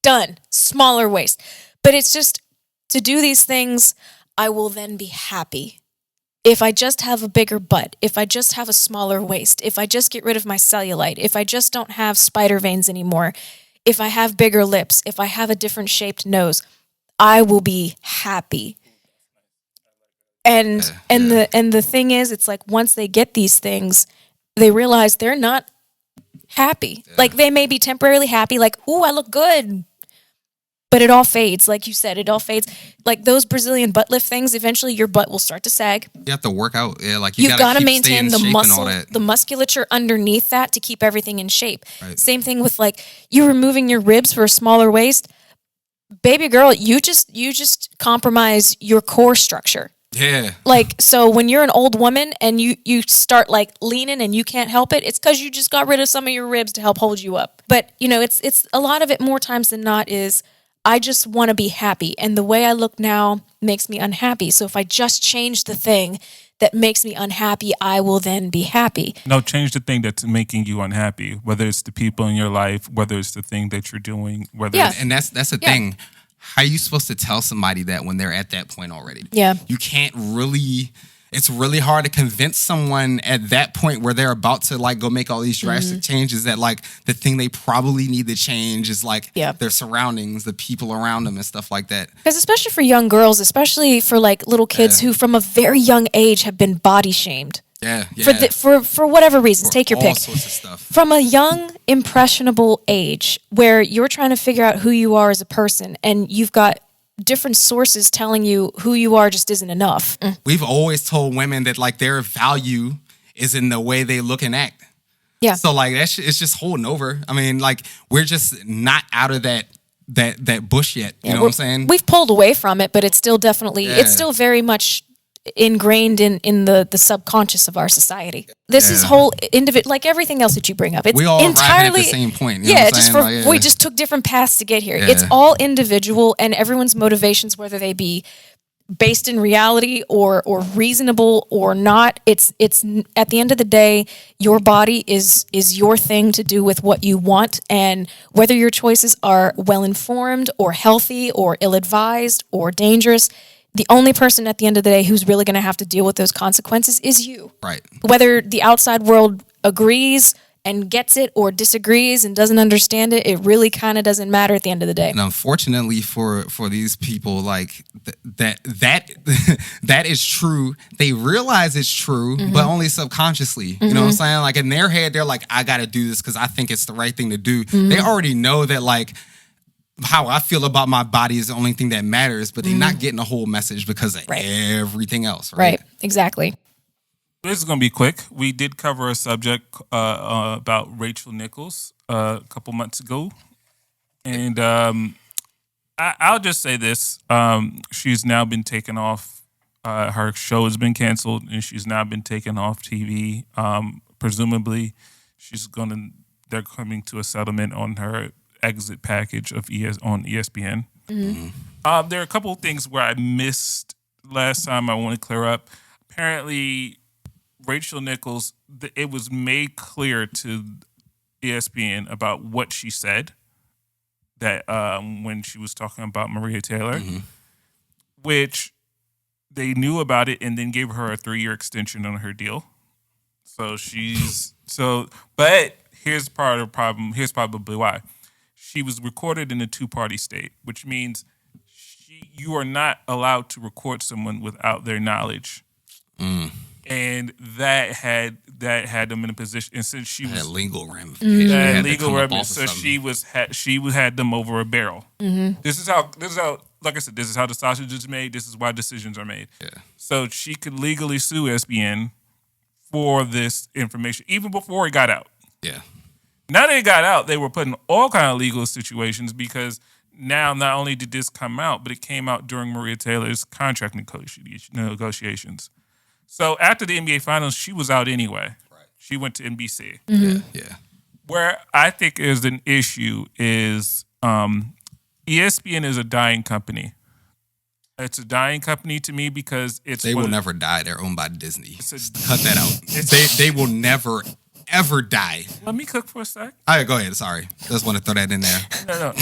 A: Done. Smaller waist. But it's just to do these things, I will then be happy. If I just have a bigger butt, if I just have a smaller waist, if I just get rid of my cellulite, if I just don't have spider veins anymore, if I have bigger lips, if I have a different shaped nose, I will be happy. And the thing is, it's like once they get these things, they realize they're not happy. Yeah. Like they may be temporarily happy, like, ooh, I look good. But it all fades, like you said, it all fades. Like those Brazilian butt lift things, eventually your butt will start to sag.
C: You have to work out. Yeah, like
A: you've got to maintain the muscle, the musculature underneath that to keep everything in shape. Right. Same thing with like you removing your ribs for a smaller waist. Baby girl, you just compromise your core structure.
C: Yeah.
A: Like, so when you're an old woman and you start like leaning and you can't help it, it's because you just got rid of some of your ribs to help hold you up. But, you know, it's a lot of it more times than not is I just want to be happy. And the way I look now makes me unhappy. So if I just change the thing that makes me unhappy, I will then be happy.
B: No, change the thing that's making you unhappy, whether it's the people in your life, whether it's the thing that you're doing, whether it's...
C: And that's the thing. How are you supposed to tell somebody that when they're at that point already?
A: Yeah.
C: You can't really... It's really hard to convince someone at that point where they're about to like go make all these drastic changes that like the thing they probably need to change is like their surroundings, the people around them and stuff like that.
A: Because especially for young girls, especially for like little kids who from a very young age have been body shamed.
C: Yeah.
A: For whatever reasons, take your pick.
C: All sorts of stuff.
A: From a young, impressionable age where you're trying to figure out who you are as a person and you've got different sources telling you who you are just isn't enough.
C: We've always told women that like their value is in the way they look and act.
A: Yeah.
C: So like it's just holding over. I mean, like we're just not out of that bush yet. You know what I'm saying?
A: We've pulled away from it, but it's still definitely it's still very much ingrained in the subconscious of our society. This is whole individual, like everything else that you bring up. It's
C: we all
A: entirely
C: at the same point. You know what I'm saying?
A: We just took different paths to get here. Yeah. It's all individual, and everyone's motivations, whether they be based in reality or reasonable or not, it's at the end of the day, your body is your thing to do with what you want, and whether your choices are well informed or healthy or ill advised or dangerous. The only person at the end of the day who's really going to have to deal with those consequences is you.
C: Right.
A: Whether the outside world agrees and gets it or disagrees and doesn't understand it, it really kind of doesn't matter at the end of the day.
C: And unfortunately for these people, like that is true. They realize it's true, but only subconsciously. You know what I'm saying? Like in their head, they're like, I got to do this because I think it's the right thing to do. They already know that like, how I feel about my body is the only thing that matters, but they're not getting a whole message because of everything else, right?
A: Right, exactly.
B: This is going to be quick. We did cover a subject about Rachel Nichols a couple months ago. And I'll just say this. She's now been taken off. Her show has been canceled, and she's now been taken off TV. Presumably, they're coming to a settlement on her exit package on ESPN. Mm-hmm. There are a couple of things where I missed last time I want to clear up. Apparently, Rachel Nichols, it was made clear to ESPN about what she said that when she was talking about Maria Taylor, which they knew about it and then gave her a 3-year extension on her deal. So but here's part of the problem. Here's probably why. She was recorded in a 2-party state, which means you are not allowed to record someone without their knowledge. And that had them in a position, and since she was
C: legal ramifications,
B: so she had them over a barrel. This is how, like I said, this is how the sausage is made. This is why decisions are made. Yeah. So she could legally sue ESPN for this information, even before it got out.
C: Yeah. Now
B: that it got out, they were put in all kind of legal situations because now not only did this come out, but it came out during Maria Taylor's contract negotiations. So after the NBA Finals, she was out anyway. Right. She went to NBC.
C: Yeah.
B: Where I think is an issue is ESPN is a dying company. It's a dying company to me because
C: they will never die. They're owned by Disney. Cut that out. They will never ever die.
B: Let me cook for a sec.
C: All right, go ahead. Sorry, just want to throw that in there.
B: No.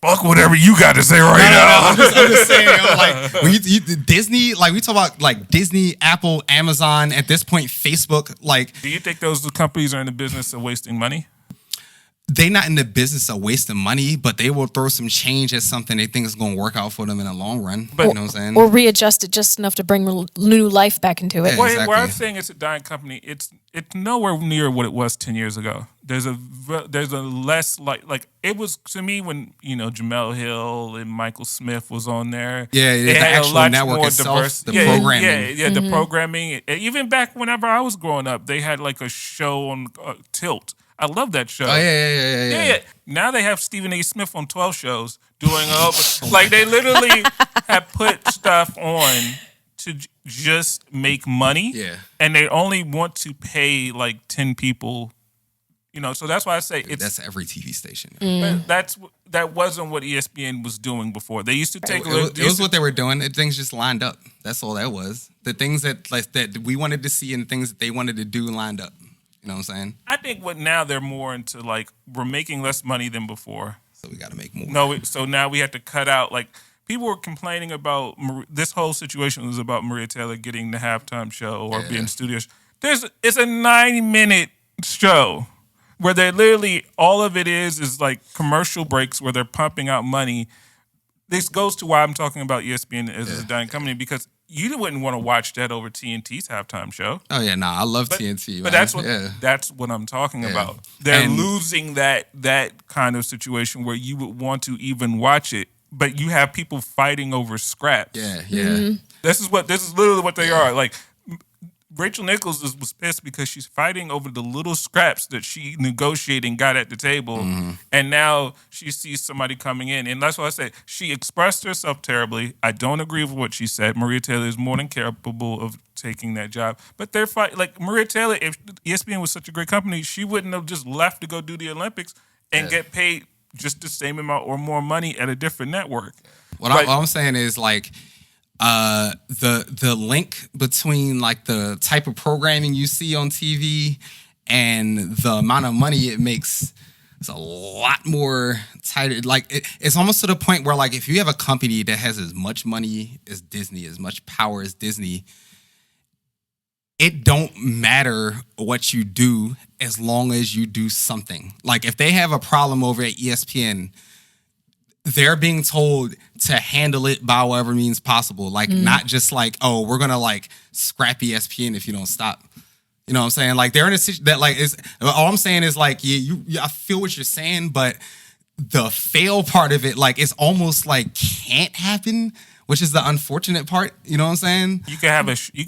B: Fuck whatever you got to say now.
C: I'm just saying, like when you Disney, like we talk about like Disney, Apple, Amazon. At this point, Facebook. Like,
B: do you think those companies are in the business of wasting money?
C: They're not in the business of wasting money, but they will throw some change at something they think is going to work out for them in the long run. But, you know what I'm saying?
A: Or readjust it just enough to bring new life back into it.
C: Yeah, exactly.
B: Where I'm saying it's a dying company, it's nowhere near what it was 10 years ago. There's a less like it was to me when Jamel Hill and Michael Smith was on there.
C: Yeah, the actual network itself, the programming.
B: The programming. Even back whenever I was growing up, they had like a show on Tilt. I love that show.
C: Oh, yeah.
B: Now they have Stephen A. Smith on 12 shows doing like they literally have put stuff on to just make money.
C: Yeah.
B: And they only want to pay like 10 people. So that's why I say
C: that's every TV station.
B: That wasn't what ESPN was doing before. They used to take
C: it was what they were doing. Things just lined up. That's all that was. The things that we wanted to see and things that they wanted to do lined up. You know what I'm saying?
B: I think now they're more into like we're making less money than before.
C: So we got to make more.
B: No, so now we have to cut out like people were complaining about this whole situation was about Maria Taylor getting the halftime show or being studios. It's a 90-minute show where they literally all of it is like commercial breaks where they're pumping out money. This goes to why I'm talking about ESPN as a dying company because you wouldn't want to watch that over TNT's halftime show.
C: Oh yeah, I love TNT.
B: But that's what I'm talking about. They're losing that kind of situation where you would want to even watch it, but you have people fighting over scraps.
C: Yeah.
A: Mm-hmm.
B: This is literally what they are. Like Rachel Nichols was pissed because she's fighting over the little scraps that she negotiated and got at the table. And now she sees somebody coming in. And that's why I say she expressed herself terribly. I don't agree with what she said. Maria Taylor is more than capable of taking that job. But they're fighting. Like Maria Taylor, if ESPN was such a great company, she wouldn't have just left to go do the Olympics and get paid just the same amount or more money at a different network.
C: What I'm saying is like, the link between like the type of programming you see on TV and the amount of money it makes is a lot more tighter. Like it's almost to the point where like if you have a company that has as much money as Disney, as much power as Disney, it don't matter what you do as long as you do something. Like if they have a problem over at ESPN, they're being told to handle it by whatever means possible. Like, not just like, oh, we're going to like scrap ESPN if you don't stop. You know what I'm saying? Like, they're in a situation that like is, all I'm saying is like, I feel what you're saying, but the fail part of it, like, it's almost like can't happen which is the unfortunate part. You know what I'm saying?
B: You can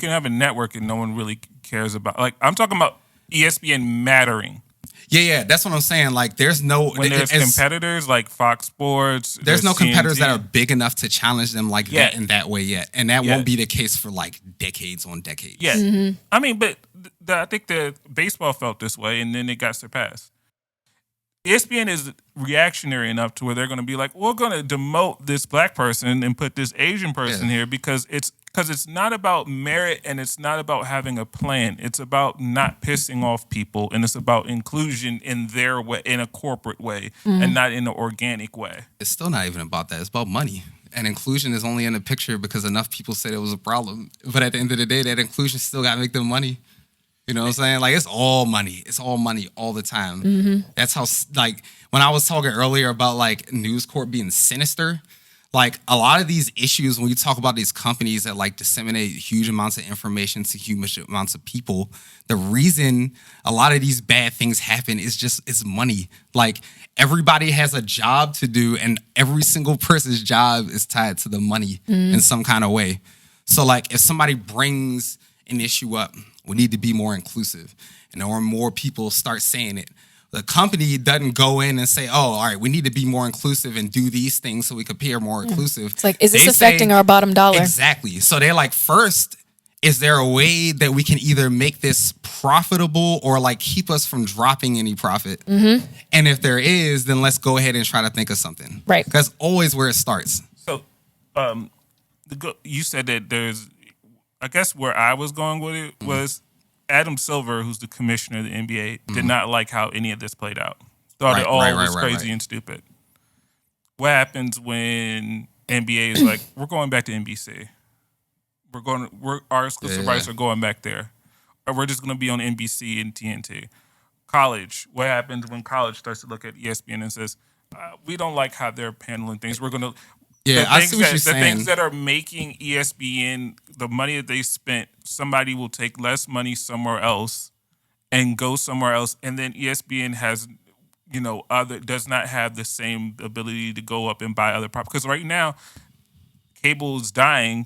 B: have a network and no one really cares about. Like, I'm talking about ESPN mattering.
C: Yeah, that's what I'm saying. Like, there's
B: there's competitors like Fox Sports.
C: There's no competitors
B: TNT.
C: that are big enough to challenge them like that in that way yet, and that
B: Yeah.
C: won't be the case for like decades on decades.
B: Yeah, I mean, but I think the baseball felt this way, and then it got surpassed. ESPN is reactionary enough to where they're going to be like, we're going to demote this black person and put this Asian person here because it's not about merit and it's not about having a plan. It's about not pissing off people, and it's about inclusion in their way, in a corporate way, and not in an organic way.
C: It's still not even about that. It's about money. And inclusion is only in the picture because enough people said it was a problem. But at the end of the day, that inclusion still got to make them money. You know what I'm saying? Like, it's all money. It's all money all the time. That's how, like, when I was talking earlier about, like, News Corp being sinister, like, a lot of these issues, when you talk about these companies that, like, disseminate huge amounts of information to huge amounts of people, the reason a lot of these bad things happen is it's money. Like, everybody has a job to do, and every single person's job is tied to the money in some kind of way. So, like, if somebody brings an issue up, we need to be more inclusive, and more people start saying it. The company doesn't go in and say, oh, all right, we need to be more inclusive and do these things so we could appear more inclusive.
A: It's like, is this affecting our bottom dollar?
C: Exactly. So they're like, first, is there a way that we can either make this profitable or like keep us from dropping any profit? And if there is, then let's go ahead and try to think of something.
A: Right.
C: That's always where it starts.
B: So, you said that there's, I guess where I was going with it was Adam Silver, who's the commissioner of the NBA, did not like how any of this played out. Thought it all was crazy and stupid. What happens when NBA is like, we're going back to NBC? Our exclusive rights are going back there. Or we're just going to be on NBC and TNT. College. What happens when college starts to look at ESPN and says, we don't like how they're handling things. We're going to...
C: Yeah, I see what you're saying.
B: The things that are making ESPN, the money that they spent, somebody will take less money somewhere else and go somewhere else. And then ESPN has, does not have the same ability to go up and buy other properties. Because right now, cable is dying.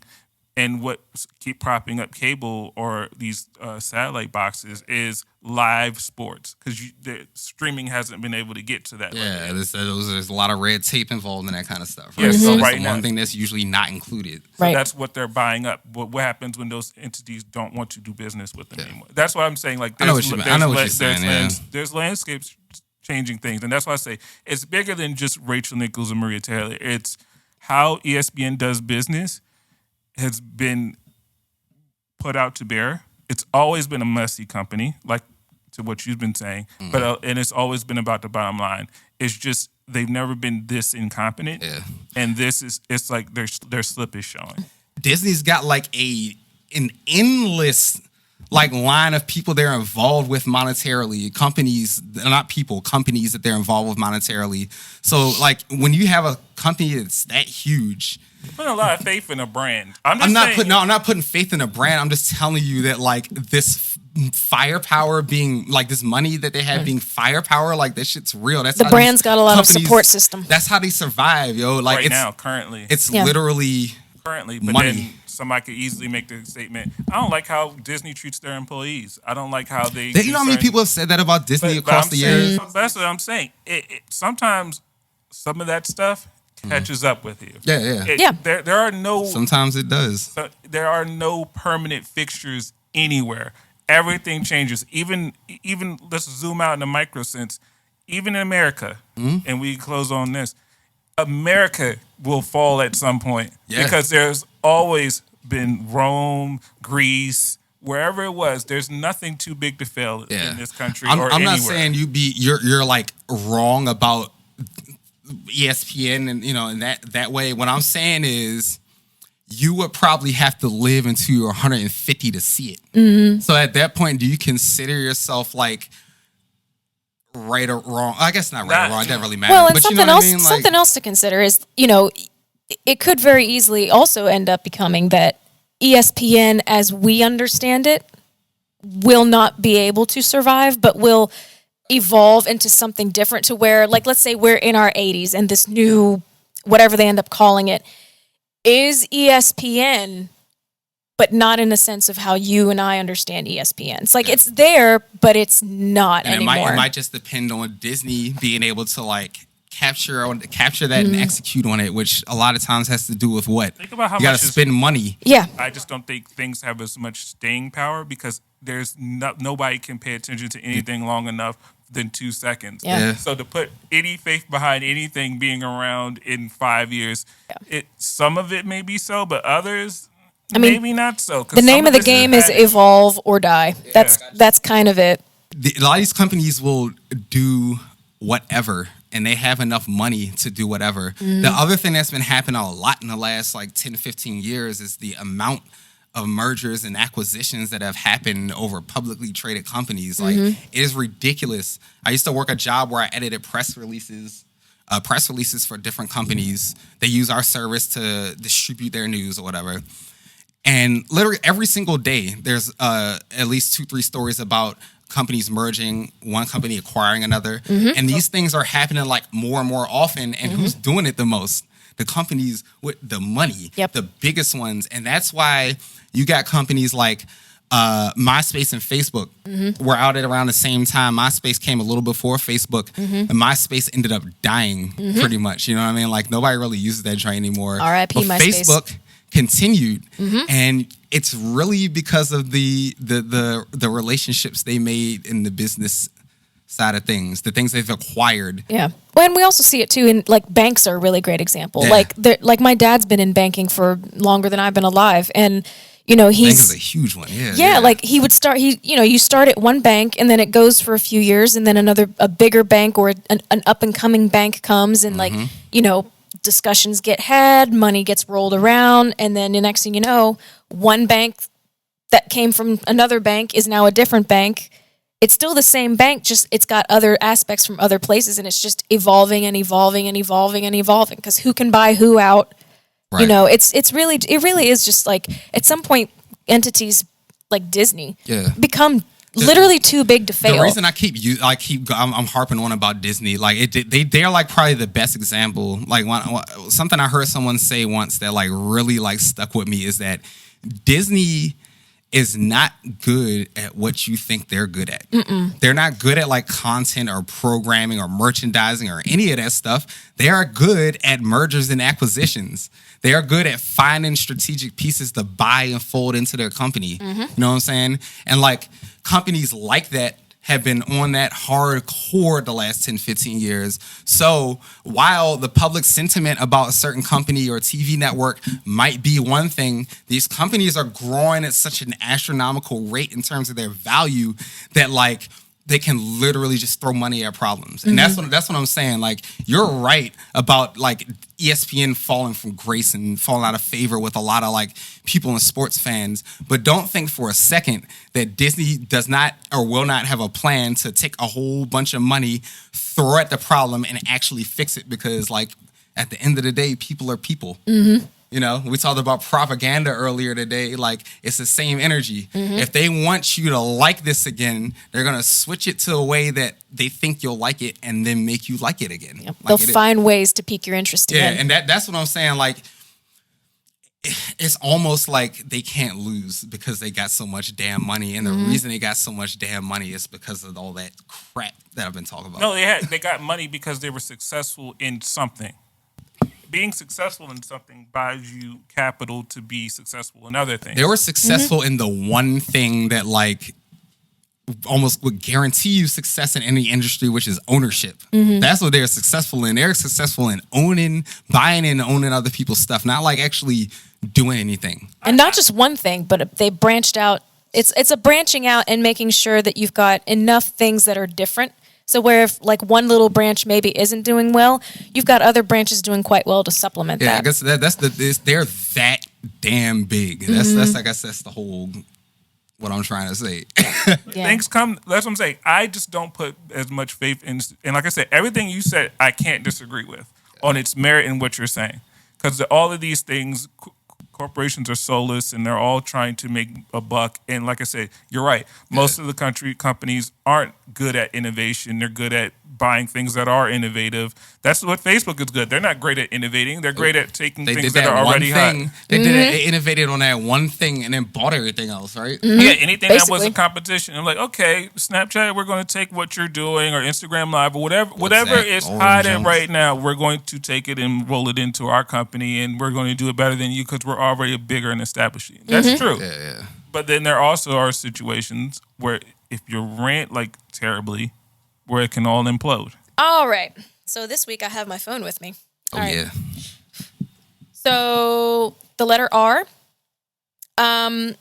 B: And what keep propping up cable or these satellite boxes is live sports, because the streaming hasn't been able to get to that.
C: Yeah, there's a lot of red tape involved in that kind of stuff. Right?
B: Yeah, so
C: it's the one thing that's usually not included.
B: So that's what they're buying up. But what happens when those entities don't want to do business with them anymore? That's what I'm saying. Like,
C: I know what you're saying.
B: There's landscapes changing things, and that's why I say it's bigger than just Rachel Nichols and Maria Taylor. It's how ESPN does business has been put out to bear. It's always been a messy company, like to what you've been saying, but and it's always been about the bottom line. It's just they've never been this incompetent, and it's like their slip is showing.
C: Disney's got like an endless like line of people they're involved with monetarily. Companies that they're involved with monetarily. So like when you have a company that's that huge.
B: Put a lot of faith in a brand.
C: I'm not putting faith in a brand. I'm just telling you that like this firepower being like this money that they have being firepower, like that shit's real. That's
A: the brand's got a lot of support system.
C: That's how they survive, yo. Like
B: right now, currently,
C: it's literally
B: but
C: money.
B: Then somebody could easily make the statement, I don't like how Disney treats their employees. I don't like how they.
C: You know how many people have said that about Disney across the years?
B: That's what I'm saying. Sometimes some of that stuff catches up with you.
C: Yeah.
B: There are no.
C: Sometimes it does.
B: There are no permanent fixtures anywhere. Everything changes. Even let's zoom out in a micro sense. Even in America, and we close on this. America will fall at some point because there's always been Rome, Greece, wherever it was. There's nothing too big to fail in this country or anywhere.
C: I'm not saying you're like wrong about ESPN and in that way. What I'm saying is you would probably have to live until you're 150 to see it. So at that point, do you consider yourself like right or wrong? I guess not right or wrong. It doesn't really matter.
A: Well, and
C: but
A: something else, something else to consider is it could very easily also end up becoming that ESPN, as we understand it, will not be able to survive, but will evolve into something different to where, like, let's say we're in our 80s and this new, whatever they end up calling it, is ESPN, but not in the sense of how you and I understand ESPN. It's like it's there, but it's not
C: and
A: anymore.
C: It might just depend on Disney being able to like capture that and execute on it, which a lot of times has to do with what?
B: Think about how
C: you got to spend money.
A: Yeah.
B: I just don't think things have as much staying power because there's nobody can pay attention to anything long enough than 2 seconds.
A: Yeah.
B: So to put any faith behind anything being around in 5 years, some of it may be so, but others maybe not so.
A: The name of the game is evolve or die.
B: Yeah.
A: That's kind of it.
C: A lot of these companies will do whatever, and they have enough money to do whatever. The other thing that's been happening a lot in the last like 10, 15 years is the amount of mergers and acquisitions that have happened over publicly traded companies. Like, it is ridiculous. I used to work a job where I edited press releases for different companies. They use our service to distribute their news or whatever. And literally every single day, there's at least 2-3 stories about companies merging, one company acquiring another. And these things are happening like more and more often. And who's doing it the most? The companies with the money, the biggest ones. And that's why you got companies like MySpace and Facebook were out at around the same time. MySpace came a little before Facebook, and MySpace ended up dying pretty much. You know what I mean? Like, nobody really uses that joint anymore.
A: R.I.P.
C: But
A: MySpace.
C: Facebook continued, and it's really because of the relationships they made in the business side of things, the things they've acquired.
A: Yeah. Well, and we also see it too in like banks are a really great example.
C: Yeah.
A: Like my dad's been in banking for longer than I've been alive, and he's
C: Bank is a huge one. Yeah.
A: like he would start. You start at one bank, and then it goes for a few years, and then a bigger bank or an up and coming bank comes, and discussions get had, money gets rolled around, and then the next thing you know, one bank that came from another bank is now a different bank. It's still the same bank, just it's got other aspects from other places, and it's just evolving and evolving and evolving and evolving because who can buy who out?
C: Right.
A: It really is just like at some point entities like Disney become literally too big to fail.
C: The reason I'm harping on about Disney, like they're like probably the best example. Like something I heard someone say once that like really like stuck with me is that Disney is not good at what you think they're good at. They're not good at like content or programming or merchandising or any of that stuff. They are good at mergers and acquisitions. They are good at finding strategic pieces to buy and fold into their company. You know what I'm saying? And like companies like that have been on that hardcore the last 10, 15 years. So while the public sentiment about a certain company or TV network might be one thing, these companies are growing at such an astronomical rate in terms of their value that like they can literally just throw money at problems. And that's what I'm saying. Like, you're right about like ESPN falling from grace and falling out of favor with a lot of like people and sports fans. But don't think for a second that Disney does not or will not have a plan to take a whole bunch of money, throw at the problem, and actually fix it. Because like at the end of the day, people are people. You know, we talked about propaganda earlier today. Like, it's the same energy. If they want you to like this again, they're going to switch it to a way that they think you'll like it and then make you like it again.
A: Yep. They'll find ways to pique your interest again.
C: And that's what I'm saying. Like, it's almost like they can't lose because they got so much damn money. And the reason they got so much damn money is because of all that crap that I've been talking about.
B: No, they got money because they were successful in something. Being successful in something buys you capital to be successful in other things.
C: They were successful in the one thing that like almost would guarantee you success in any industry, which is ownership. That's what they're successful in. They're successful in buying and owning other people's stuff, not like actually doing anything.
A: And not just one thing, but they branched out. It's a branching out and making sure that you've got enough things that are different. So where if like one little branch maybe isn't doing well, you've got other branches doing quite well to supplement that.
C: Yeah, I guess they're that damn big. That's I guess that's the whole what I'm trying to say.
B: Things come. That's what I'm saying. I just don't put as much faith in. And like I said, everything you said, I can't disagree with on its merit in what you're saying, because all of these things corporations are soulless and they're all trying to make a buck. And like I said, you're right. Most of the companies aren't good at innovation. They're good at buying things that are innovative. That's what Facebook is good. They're not great at innovating. They're great at taking things that are already hot.
C: They did it. They innovated on that one thing and then bought everything else, right?
B: Yeah, anything that was a competition. I'm like, okay, Snapchat, we're going to take what you're doing, or Instagram Live, or whatever is hot at right now. We're going to take it and roll it into our company, and we're going to do it better than you because we're already bigger and established. That's true.
C: Yeah.
B: But then there also are situations where if you rant like terribly, where it can all implode.
A: All right. So this week I have my phone with me.
C: Oh, yeah.
A: So the letter R. And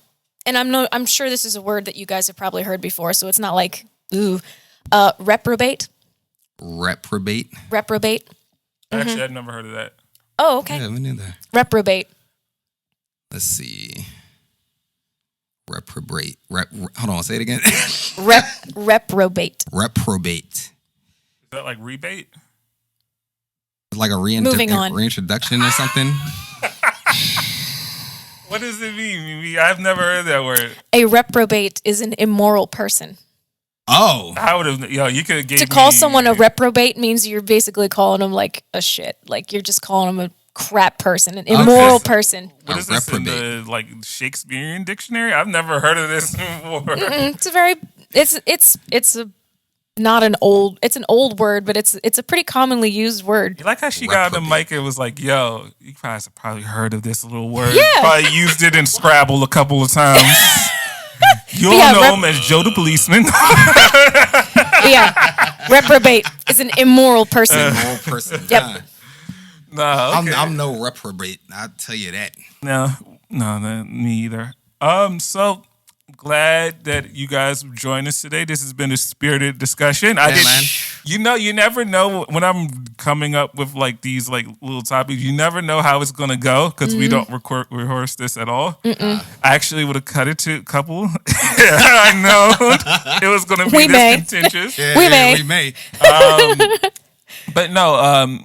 A: I'm sure this is a word that you guys have probably heard before, so it's not like, ooh. Reprobate.
C: Reprobate.
B: Actually, I've never heard of that.
A: Oh, okay.
C: Yeah, me neither.
A: Reprobate.
C: Let's see. Reprobate. Hold on, say it again.
A: Reprobate.
C: Reprobate.
B: Is that like rebate?
C: Like a reintroduction or something?
B: What does it mean? I've never heard that word.
A: A reprobate is an immoral person.
C: Oh.
B: I would have, you could have gave
A: To call someone a reprobate means you're basically calling them like a shit. Like you're just calling them a crap person, an immoral person.
B: What is this in the like Shakespearean dictionary? I've never heard of this before.
A: It's not an old. It's an old word, but it's a pretty commonly used word.
B: You like how she got on the mic and was like, "Yo, you guys have probably heard of this little word.
A: Yeah.
B: Probably used it in Scrabble a couple of times." You all know him as Joe the policeman.
A: Yeah, reprobate is an immoral person.
C: Immoral person.
A: Yep.
B: No, okay.
C: I'm no reprobate. I'll tell you that.
B: No, me either. So glad that you guys joined us today. This has been a spirited discussion.
C: Man.
B: You never know when I'm coming up with like these like little topics. You never know how it's gonna go because we don't rehearse this at all. I actually would have cut it to a couple. I know it was gonna be contentious.
A: We
C: may.
B: But no.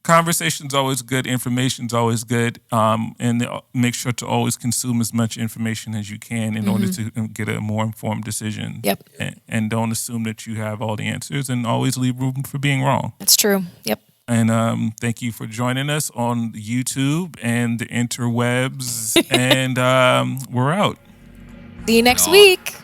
B: Conversation's always good. Information's always good. And make sure to always consume as much information as you can in order to get a more informed decision.
A: Yep.
B: And don't assume that you have all the answers, and always leave room for being wrong.
A: That's true. Yep.
B: And thank you for joining us on YouTube and the interwebs. And we're out.
A: See you next week.